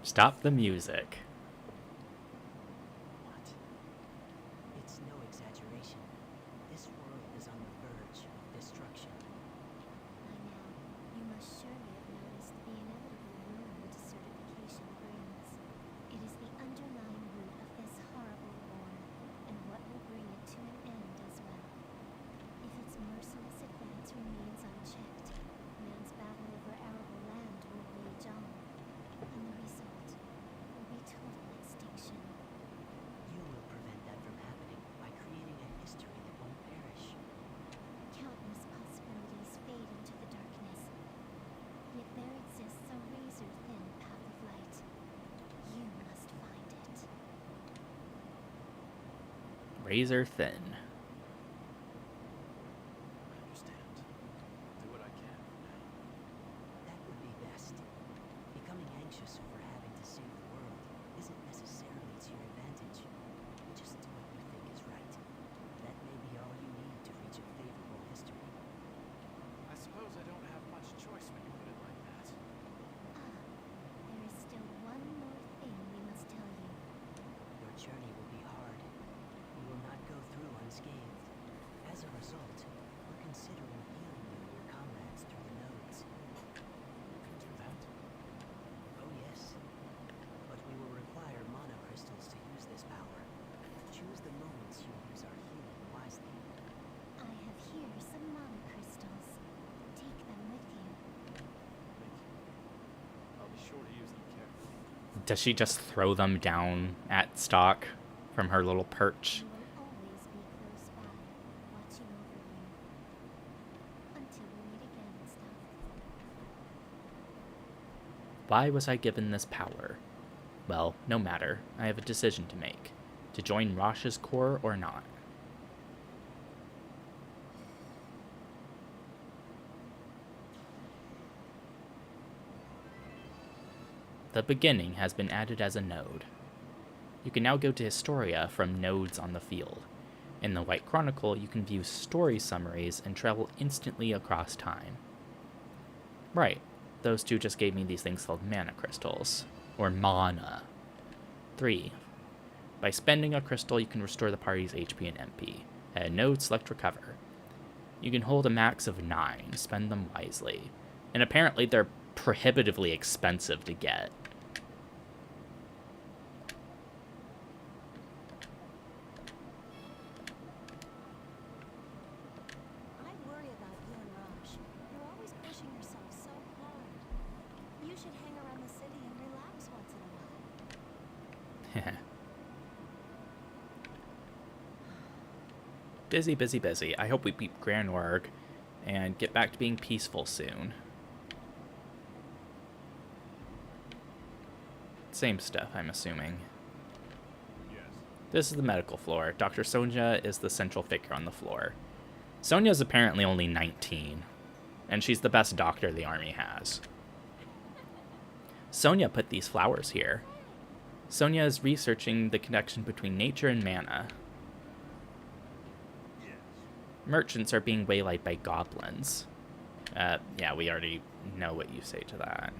Stop the music. What? It's no exaggeration. This world is on the verge of destruction. By now, you must surely have noticed the inevitable ruin desertification brings. It is the underlying root of this horrible war, and what will bring it to an end as well. If its merciless advance remains unchecked, man's battle over arable land will rage on, and the result will be total extinction. You will prevent that from happening by creating a history that won't perish. Countless possibilities fade into the darkness, yet there exists a razor-thin path of light. You must find it. Razor thin. I understand. I'll do what I can for now. That would be best. Becoming anxious over having to save the world isn't necessarily to your advantage. Just do what you think is right. That may be all you need to reach a favorable history. I suppose I don't have much choice when you put it like that. There is still one more thing we must tell you. Your journey will be hard. You will not go through unscathed. As a result, we're considering healing you and your comrades through the nodes. You can do that? Oh yes. But we will require mana crystals to use this power. Choose the moments you use our healing wisely. I have here some mana crystals. Take them with you. Thank you. I'll be sure to use them carefully. Does she just throw them down at Stock from her little perch? You will always be close by, watching over you. Until we meet again, Stuff. Why was I given this power? Well, no matter. I have a decision to make. To join Rosh's Corps or not. The beginning has been added as a node. You can now go to Historia from nodes on the field. In the White Chronicle, you can view story summaries and travel instantly across time. Right, those two just gave me these things called mana crystals, or mana. 3. By spending a crystal, you can restore the party's HP and MP. At a node, select Recover. You can hold a max of 9, spend them wisely. And apparently they're prohibitively expensive to get. I worry about you and Raj. You're always pushing yourself so hard. You should hang around the city and relax once in a while. Busy, busy, busy. I hope we beat Granorg and get back to being peaceful soon. Same stuff, I'm assuming. Yes. This is the medical floor. Dr. Sonia is the central figure on the floor. Sonia's apparently only 19, and she's the best doctor the army has. Sonia put these flowers here. Sonia is researching the connection between nature and mana. Yes. Merchants are being waylaid by goblins. Yeah, we already know what you say to that.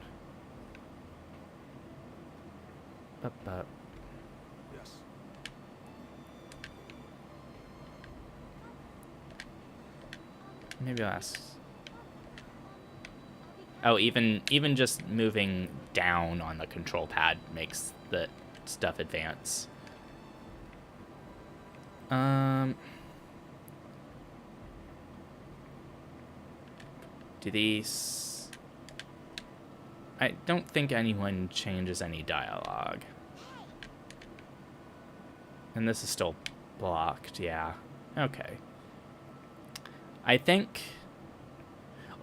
But. Yes. Maybe I'll ask. Oh, even just moving down on the control pad makes the stuff advance. Do these... I don't think anyone changes any dialogue. And this is still blocked, yeah. Okay. I think...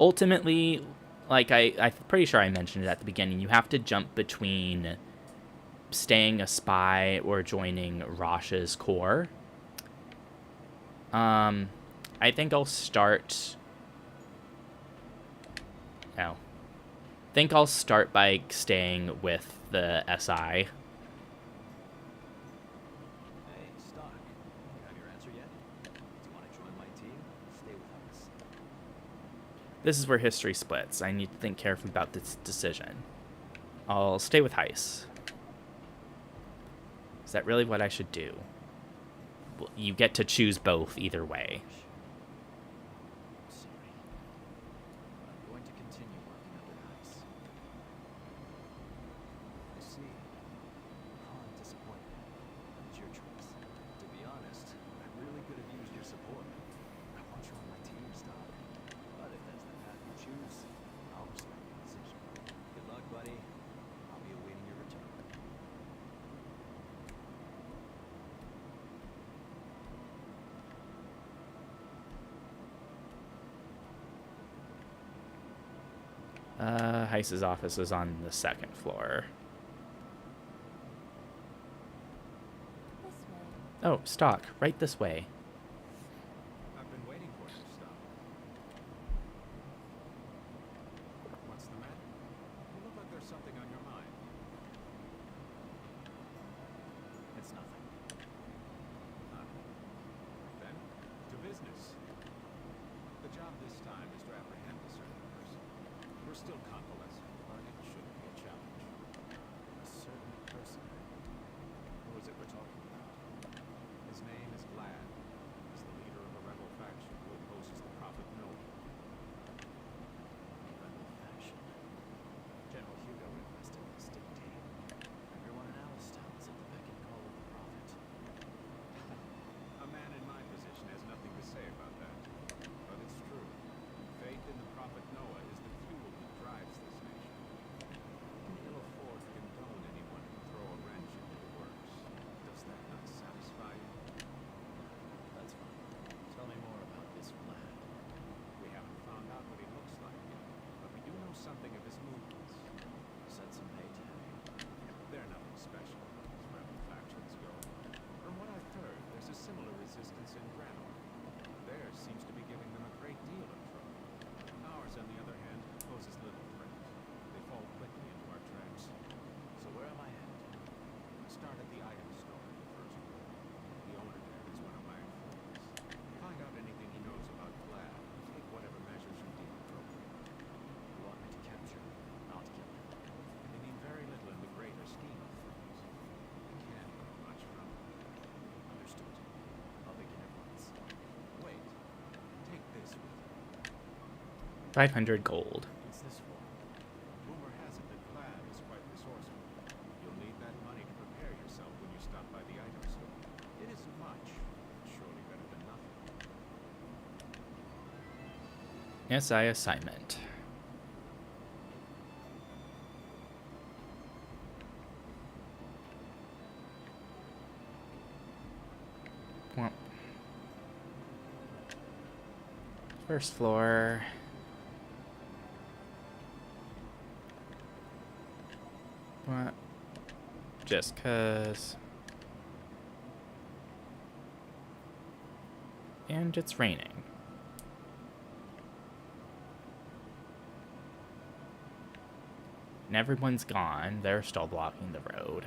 Ultimately, like I'm pretty sure I mentioned it at the beginning, you have to jump between staying a spy or joining Rosh's Corps. I think I'll start... No. I think I'll start by staying with the SI. Hey, Stock. You have your answer yet? Do you want to join my team? Stay with us. This is where history splits. I need to think carefully about this decision. I'll stay with Heiss. that really what I should do? Well, you get to choose both either way. I'm sorry. I'm going to continue working under ice. I see. I'm disappointed. It's your choice. To be honest, I really could have used your support. I want you on my team, Stock. But if that's the path you choose, I'll respect your decision. Good luck, buddy. I'll be awaiting your return. Heiss's office is on the second floor. This way. Oh, Stock, right this way. I've been waiting for you, Stock. What's the matter? You look like there's something on your mind. It's nothing. Huh. Then, to business. The job this time is to apprehend a certain person. We're still convalescent, but it shouldn't be a challenge. A certain person. Who is it we're talking about? His name is Vlad. He's the leader of a rebel faction who opposes the Prophet Noah. Rebel faction. General Hugo requested a state aid. Everyone in Alistown is at the beck and call of the Prophet. A man in my position has nothing to say about that. But it's true. Faith in the Prophet Noah is the fuel that drives this nation. We can ill afford to condone anyone who throw a wrench into the works. Does that not satisfy you? That's fine. Tell me more about this Vlad. We haven't found out what he looks like yet, but we do know something of his movements. Sent some hate to him. They're nothing special as rebel factions go. From what I've heard, there's a similar resistance in Granor. Theirs seems to be giving them a great deal of trouble. Ours, on the other hand, poses little threat. They fall quickly into our traps. So where am I headed? Start at the item store in the first floor. The owner there is one of my employees. Find out anything he knows about Vlad and take whatever measures you deem appropriate. You want me to capture him, not kill him? They mean very little in the greater scheme of things. You can't learn much from them. Understood. I'll begin at once. Wait. Take this with you. 500 gold. What's this for? Rumor has it that Vlad is quite resourceful. You'll need that money to prepare yourself when you stop by the item store. It isn't much, but surely better than nothing. SI assignment. Well, first floor. What? Just 'cause. And it's raining. And everyone's gone. They're still blocking the road.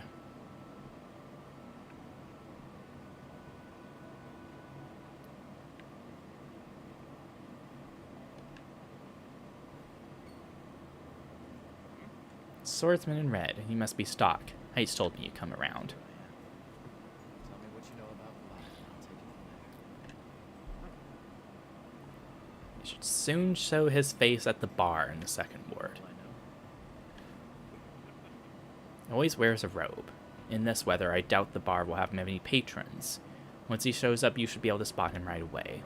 Swordsman in red. He must be Stock. Heiss told me you come around. Here I am. Tell me what you know about Vlad, and I'll take it from there. He should soon show his face at the bar in the second ward. All I know. Always wears a robe. In this weather, I doubt the bar will have many patrons. Once he shows up, you should be able to spot him right away. Right.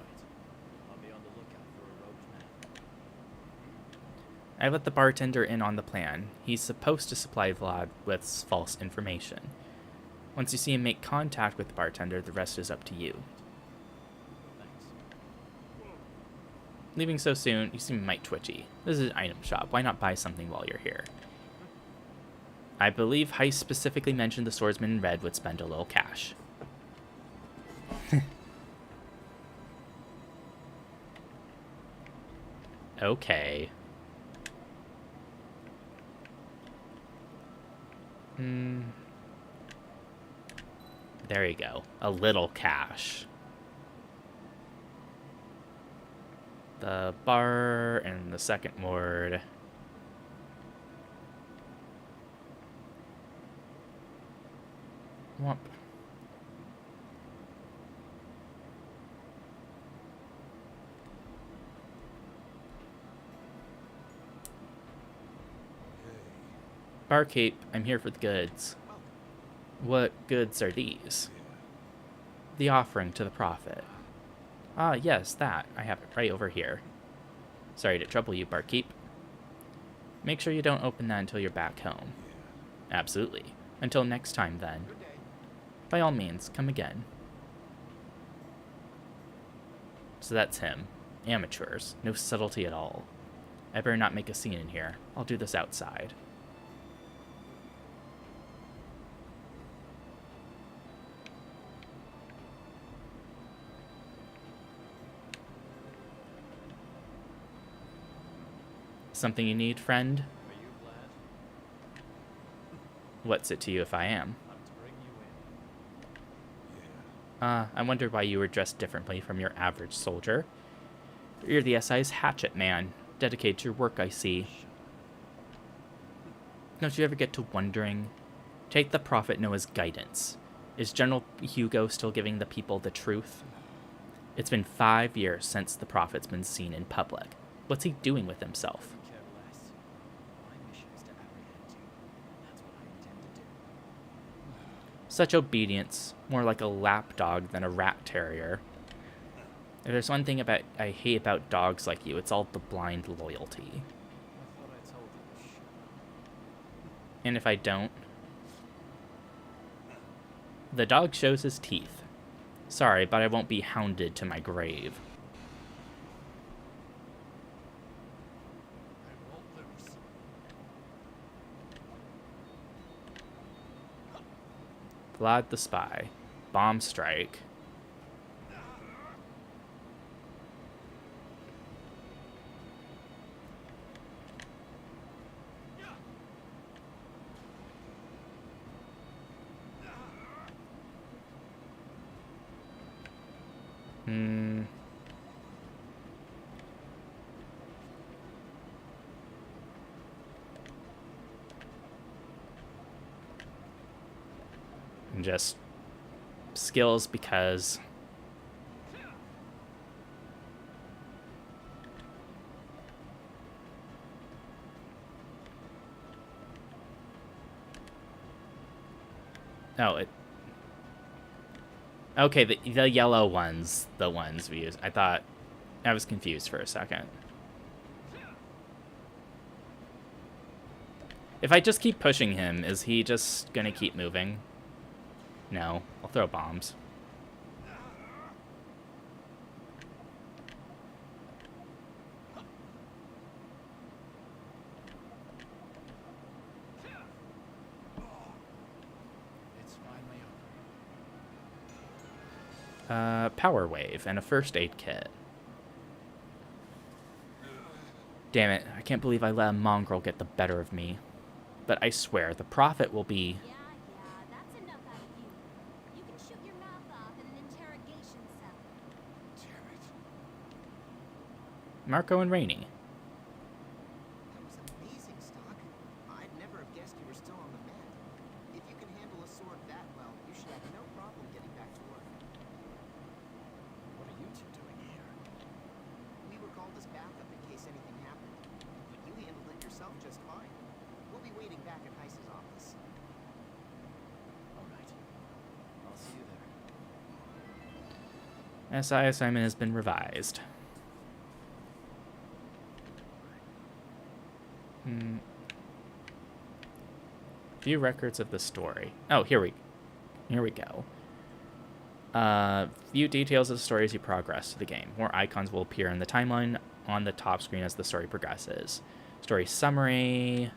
I'll be on the lookout for a robed man. I let the bartender in on the plan. He's supposed to supply Vlad with false information. Once you see him make contact with the bartender, the rest is up to you. Thanks. Leaving so soon, you seem might twitchy. This is an item shop. Why not buy something while you're here? I believe Heiss specifically mentioned the swordsman in red would spend a little cash. Okay. There you go. A little cash. The bar and the second ward. Womp. Barkeep, I'm here for the goods. Welcome. What goods are these? Yeah. The offering to the prophet. Ah, yes, that. I have it right over here. Sorry to trouble you, barkeep. Make sure you don't open that until you're back home. Yeah. Absolutely. Until next time, then. Good day. By all means, come again. So that's him. Amateurs. No subtlety at all. I better not make a scene in here. I'll do this outside. Something you need, friend? Are you glad? What's it to you if I am? I'm to bring you in. Yeah. I wonder why you were dressed differently from your average soldier. You're the SI's hatchet man, dedicated to your work, I see. Don't you ever get to wondering? Take the prophet Noah's guidance. Is General Hugo still giving the people the truth? It's been 5 years since the prophet's been seen in public. What's he doing with himself? Care less. My mission is to apprehend you. That's what I intend to do. Such obedience, more like a lapdog than a rat terrier. If there's one thing I hate about dogs like you, it's all the blind loyalty. I thought I told you to shut up. And if I don't? The dog shows his teeth. Sorry, but I won't be hounded to my grave. I won't lose. Vlad the Spy. Bomb strike. And just skills because it okay, the yellow ones, the ones we use. I was confused for a second. If I just keep pushing him, is he just gonna keep moving? No, I'll throw bombs. It's finally over. Power wave and a first aid kit. Damn it, I can't believe I let a mongrel get the better of me. But I swear, the prophet will be... Yeah, that's enough out of you. You can shoot your mouth off in an interrogation cell. Damn it. Marco and Rainey. That was amazing, Stock. I'd never have guessed you were still on the mend. If you can handle a sword that well, you should have no problem getting back to work. What are you two doing here? We were called as backup in case anything happened, but you handled it yourself just fine. We'll be waiting back at Heiss's office. All right. I'll see you there. SI assignment has been revised. View records of the story. Oh, here we go. View details of the story as you progress through the game. More icons will appear in the timeline on the top screen as the story progresses. Story summary.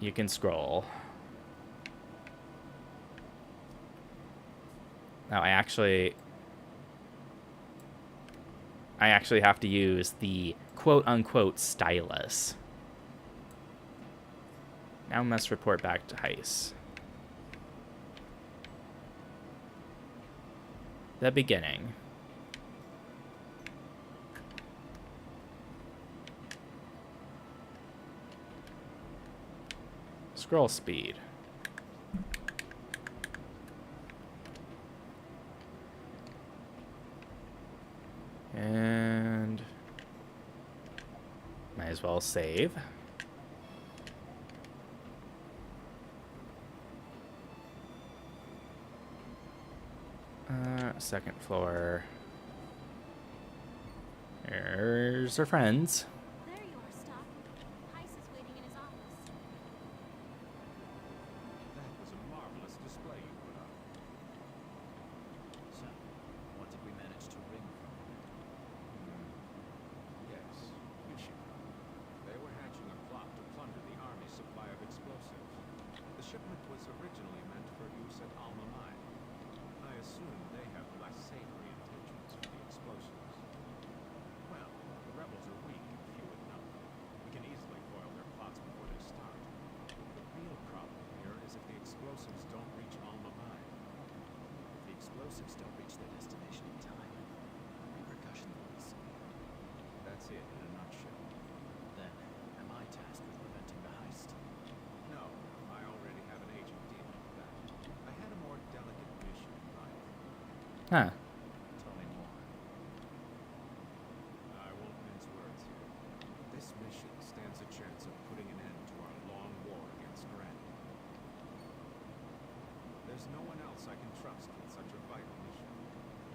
You can scroll. Now I actually have to use the quote-unquote stylus. Now must report back to Heiss. The beginning. Scroll speed. And might as well save. Second floor. There's our friends. There you are, Stock. Heiss is waiting in his office. That was a marvelous display you put up. So, what did we manage to wring from them? Yes, mission. They were hatching a plot to plunder the Army's supply of explosives. The shipment was originally meant for use at Alma Mine. I assume they have less savory intentions for the explosives. Well, the rebels are weak and few in number. We can easily foil their plots before they start. The real problem here is if the explosives don't reach Alma Mine. If the explosives don't reach their destination in time, repercussions will be severe. That's it in a nutshell. Then, am I tasked with preventing the heist? No, I already have an agent dealing with that. I had a more delicate mission in mind. Huh. Tell me more. I won't mince words here. This mission stands a chance of putting an end to our long war against Granny. There's no one else I can trust with such a vital mission.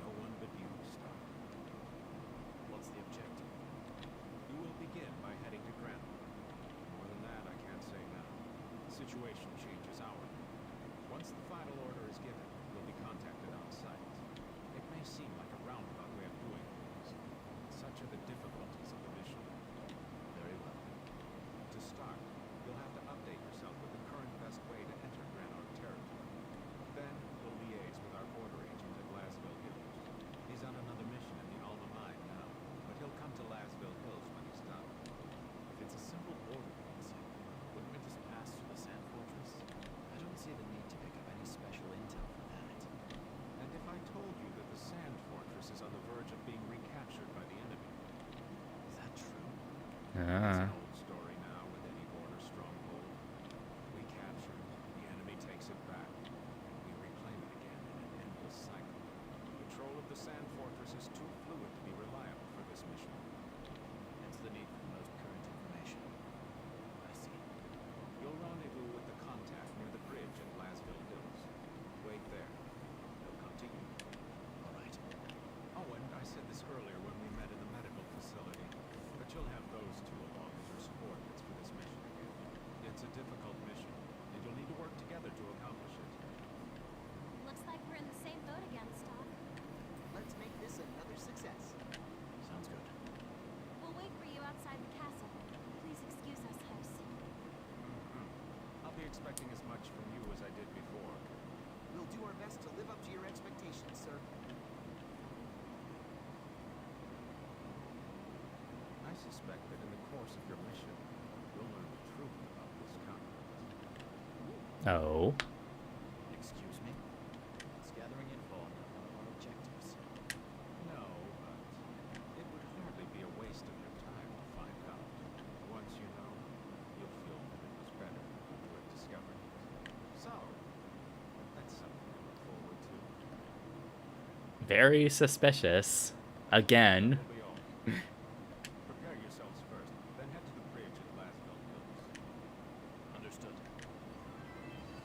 No one but you, Stark. What's the objective? You will begin by heading to Granny. More than that, I can't say now. The situation changes hourly. Once the final order is given, you'll be contacted on site. It may seem like a roundabout way of doing things. Such are the difficulties of the mission. Very well. To start, you'll have to update yourself with the current best way to enter Granard territory. Then, you'll liaise with our border agent at Lasville Hills. He's on another mission in the Alma Mine now, but he'll come to Lasville Hills when he's done. If it's a simple border crossing, wouldn't we just pass through the sand fortress? I don't see the need to pick up any special intel for that. And if I told you that the Sand Fortress is on the verge of being recaptured by the enemy? Is that true? It's Ah. an old story now with any border stronghold. We capture it, the enemy takes it back. We reclaim it again in an endless cycle. Control of the Sand Fortress is too fluid to be reliable for this mission. Hence the need for the most current information. I see. You'll rendezvous with the contact near the bridge at Lasville Hills. Wait there. He'll come to you. All right. Oh, and I said this earlier when we met in the medical facility, but you'll have those two along as your subordinates for this mission again. It's a difficult mission, and you'll need to work together to accomplish it. Looks like we're in the same boat again, Stock. Let's make this another success. Sounds good. We'll wait for you outside the castle. Please excuse us, Heiss. I'll be expecting as much from you as I did before. We'll do our best to live up to your expectations, sir. I suspect that in the course of your mission, you'll learn the truth about this continent. Oh. Excuse me? It's gathering info on one of our objectives. No, but it would hardly be a waste of your time to find out. Once you know, you'll feel that it was better to have discovered it. So, that's something to look forward to. Very suspicious. Again. That'll be all. Prepare yourselves first, then head to the bridge at Lasville Hills. Understood.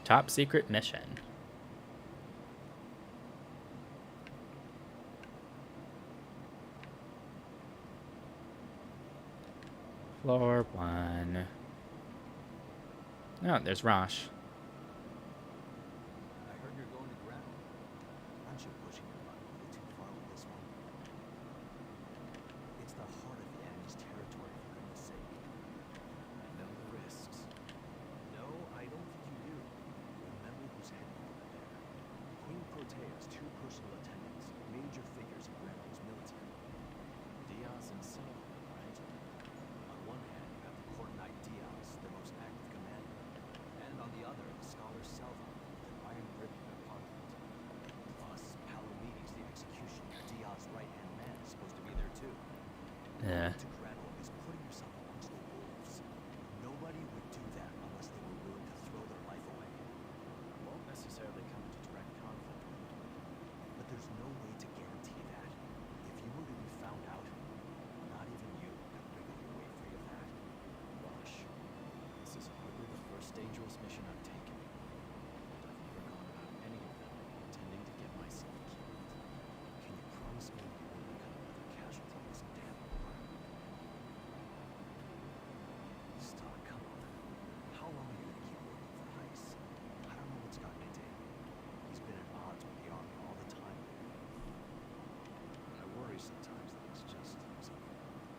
Top secret mission. Floor 1. Oh, there's Rosh. I heard you're going to Granny. Aren't you pushing your luck a little too far with this one? It's the heart of the enemy's territory, for goodness sake. I know the risks. No, I don't think you do. Remember who's headquartered there. Queen Protea's two personal attendants, major figures of Granny's military. Diaz and Sullivan, right? On one hand, you have the Court Knight Diaz, the most active commander. And on the other,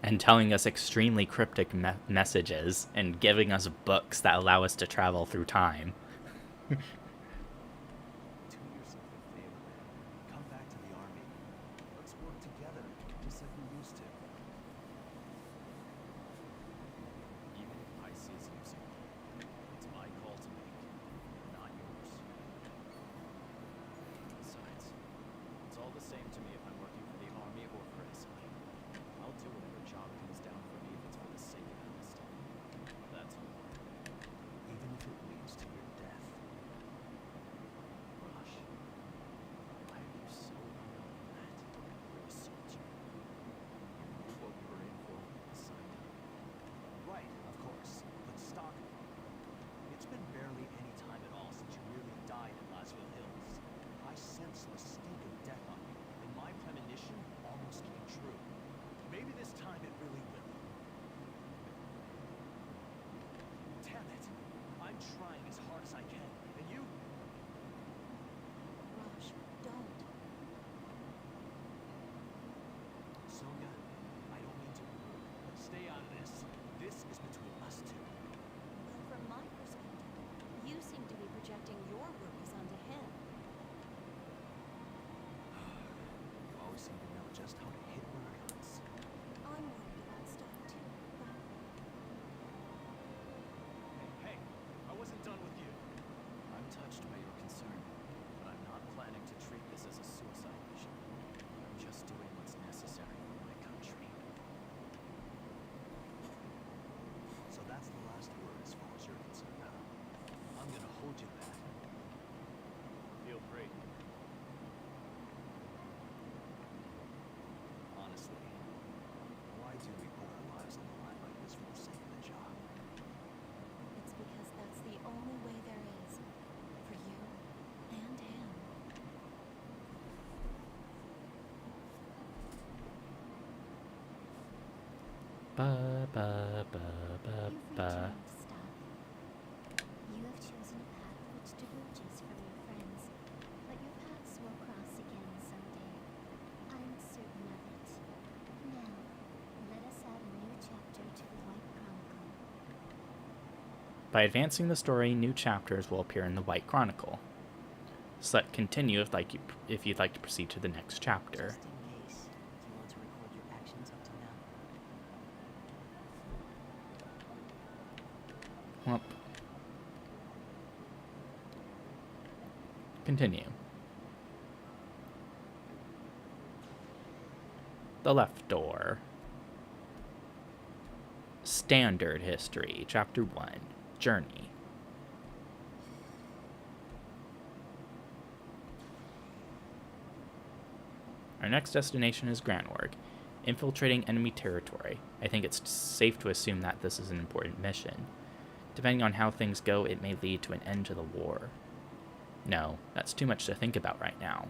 and telling us extremely cryptic messages and giving us books that allow us to travel through time. Do yourself a favor, man. Come back to the army. Let's work together, just like we used to. Even if I see as losing, it's my call to make, not yours. Besides, it's all the same to me if I'm working for the army or for SI. I'll do whatever job comes down for me if it's for the sake of enlisting. That's all. Even if it leads to your death. Rush, why are you so hung up on that? You're a soldier. You knew what we were in for when we signed up. Right, of course. But Stock, it's been barely any time at all since you nearly died in Laswell Hills. I sensed the stink of death on you, and my premonition almost came true. Maybe this time it really will. Damn it! I'm trying as hard as I can, and you? Raj, don't. Sonia, I don't mean to be rude, but stay out of this. This is between us two. Well, from my perspective, you seem to be projecting your worries onto him. You always seem to know just how to hit where it hurts. I'm worried about stuff too, but Hey, I wasn't done with you. I'm touched by your concern, but I'm not planning to treat this as a suicide mission. I'm just doing what's necessary for my country. So that's the last word as far as you're concerned, huh? I'm gonna hold you to that. Feel free. Honestly, why do we put our lives on the line like this for the sake of the job? it's because that's the only way there is for you and him. Ba ba ba ba You've ba. returned, Stock. You have chosen a path which diverges from your friends, but your paths will cross again someday. I'm certain of it. Now, let us add a new chapter to the White Chronicle. By advancing the story, new chapters will appear in the White Chronicle. Select continue if you'd like to proceed to the next chapter. Just in case, do you want to record your actions up to now? Well, continue. The left door. Standard history, chapter 1, journey. Our next destination is Granwork, infiltrating enemy territory. I think it's safe to assume that this is an important mission. Depending on how things go, it may lead to an end to the war. No, that's too much to think about right now.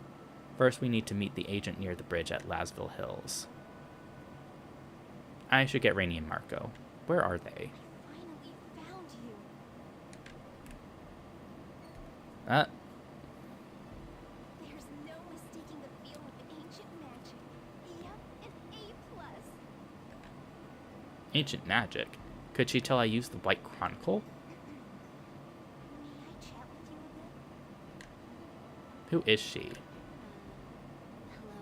First, we need to meet the agent near the bridge at Laswell Hills. I should get Rainey and Marco. Where are they? Finally found you. There's no mistaking the feel of ancient magic. Yep, an A+. Ancient magic. Could she tell I used the White Chronicle? May I chat with you a bit? Who is she? Hello?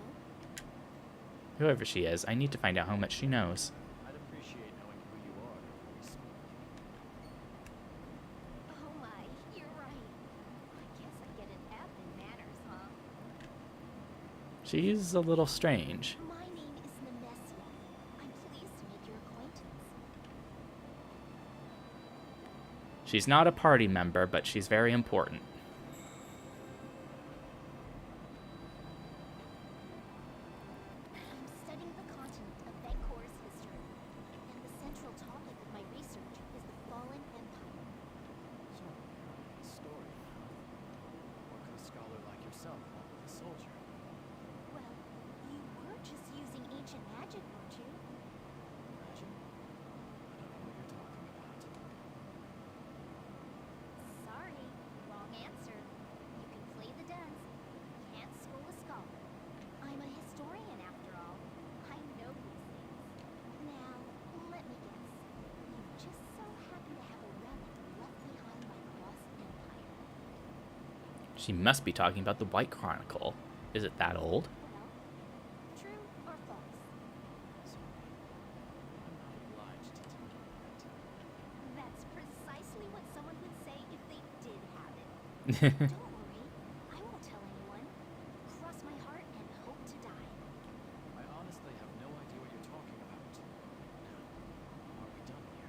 Whoever she is, I need to find out how much she knows. I'd appreciate knowing who you are before we speak. Oh my, you're right. I guess I get an F in manners, huh? She's a little strange. My name is Nemesia. I'm pleased to make your acquaintance. She's not a party member, but she's very important. I'm studying the continent of Vancor's history, and the central topic of my research is the fallen empire. So, Historia, huh? What could a scholar like yourself want with a soldier? Well, you were just using ancient magic, weren't you? Imagine? I don't know what you're talking about. Sorry, wrong answer. She must be talking about the White Chronicle. Is it that old? Well, true or false? Sorry. I'm not obliged to tell you that. That's precisely what someone would say if they did have it. Don't worry, I won't tell anyone. Cross my heart and hope to die. I honestly have no idea what you're talking about. Now, are we done here?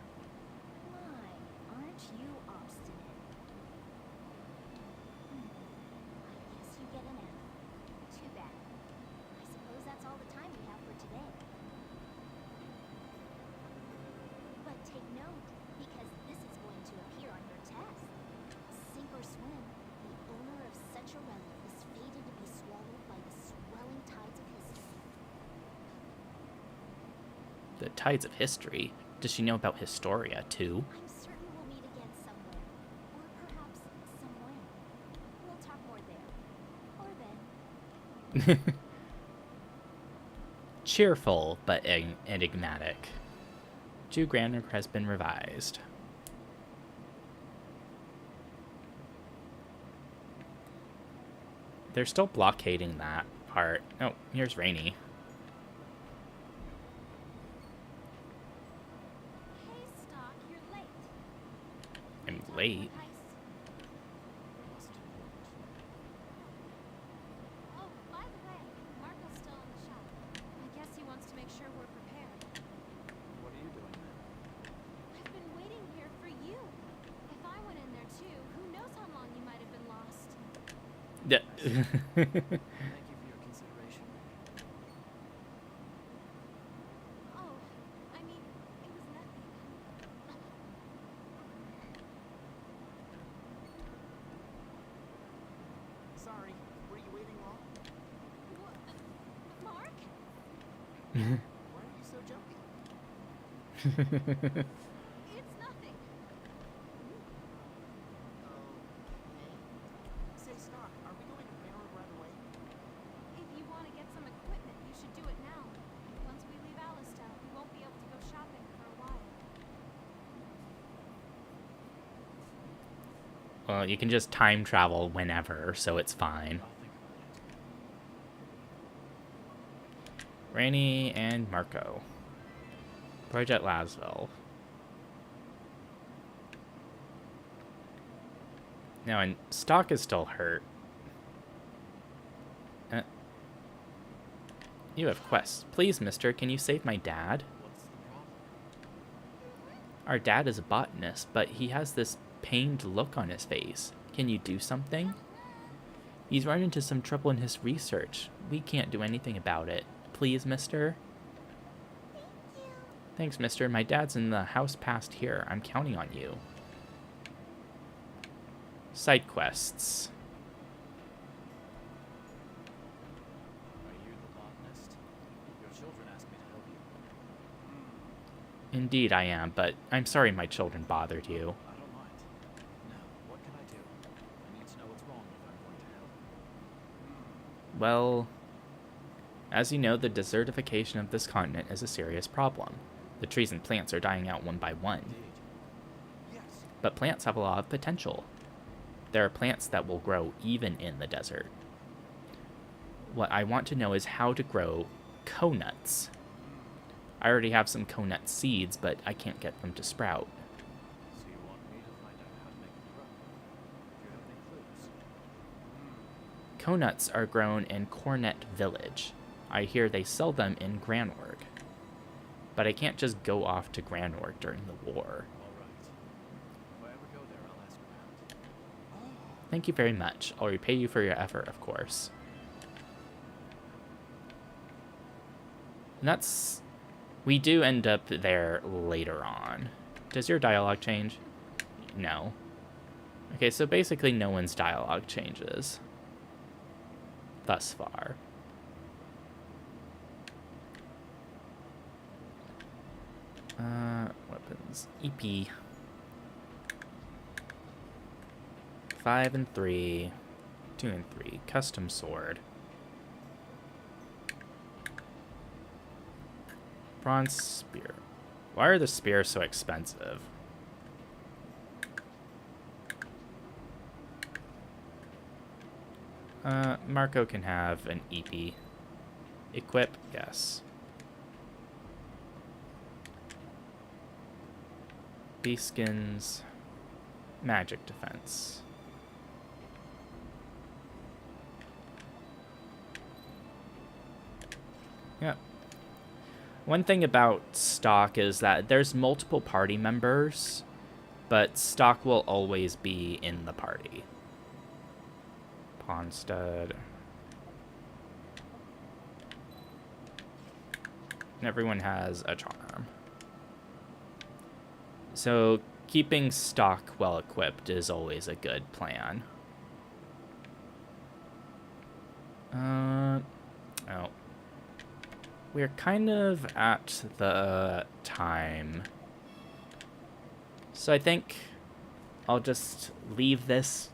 My, aren't you obstinate? I guess you get an F. Too bad. I suppose that's all the time we have for today. But take note, because this is going to appear on your test. Sink or swim, the owner of such a relic is fated to be swallowed by the swelling tides of history. The tides of history? Does she know about Historia, too? I'm certain we'll meet again somewhere. Or perhaps somewhere. We'll talk more there. Or then. Cheerful, but enigmatic. Jew grammar has been revised. They're still blockading that part. Oh, here's Rainy. Hey, Stock, you're late. I'm Talk late. more ice. Was it important? Oh, by the way, Marco's still in the shop. I guess he wants to make sure we're prepared. What are you doing then? I've been waiting here for you. If I went in there too, who knows how long you might have been lost. Thank you for your consideration. Oh, I mean, it was nothing. Sorry, were you waiting long? What? Mark? Why are you so jumpy? It's nothing. Okay. Say, Stock, are we going to Railroad right away? If you want to get some equipment, you should do it now. Once we leave Alistair, we won't be able to go shopping for a while. Well, you can just time travel whenever, so it's fine. I'll think about it. Rainy and Marco. Project Laswell. Now, and Stock is still hurt. You have quests. Please, mister, can you save my dad? What's the problem? Our dad is a botanist, but he has this pained look on his face. Can you do something? He's run into some trouble in his research. We can't do anything about it. Please, mister? Thanks, mister. My dad's in the house past here. I'm counting on you. Side quests. Are you the botanist? Your children asked me to help you. Indeed, I am, but I'm sorry my children bothered you. I don't mind. Now, what can I do? I need to know what's wrong if I'm going to help. Well, as you know, the desertification of this continent is a serious problem. The trees and plants are dying out one by one. Indeed. Yes. But plants have a lot of potential. There are plants that will grow even in the desert. What I want to know is how to grow conuts. I already have some conut seeds, but I can't get them to sprout. So you want me to find out how to make them grow? Do you have any clues? Conuts are grown in Cornet Village. I hear they sell them in Granorg. But I can't just go off to Granorg during the war. All right. If I ever go there, I'll ask around. Thank you very much. I'll repay you for your effort, of course. And that's... We do end up there later on. Does your dialogue change? No. Okay, so basically no one's dialogue changes. Thus far. Weapons. EP. 5 and 3. 2 and 3. Custom sword. Bronze spear. Why are the spears so expensive? Marco can have an EP. Equip, yes. Beast skins, magic defense. Yeah. One thing about stock is that there's multiple party members, but stock will always be in the party. Pawn stud. And everyone has a charm. So keeping stock well equipped is always a good plan. Oh. We're kind of at the time. So I think I'll just leave this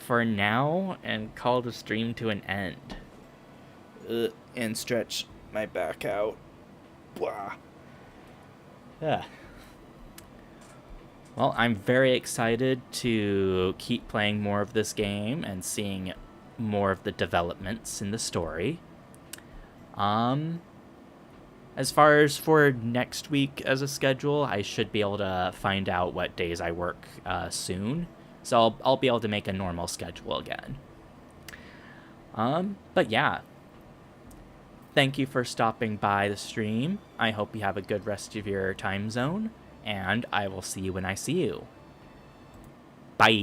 for now and call the stream to an end. And stretch my back out. Blah. Yeah. Well, I'm very excited to keep playing more of this game and seeing more of the developments in the story. As far as for next week as a schedule, I should be able to find out what days I work soon. So I'll be able to make a normal schedule again. But yeah. Thank you for stopping by the stream. I hope you have a good rest of your time zone. And I will see you when I see you. Bye.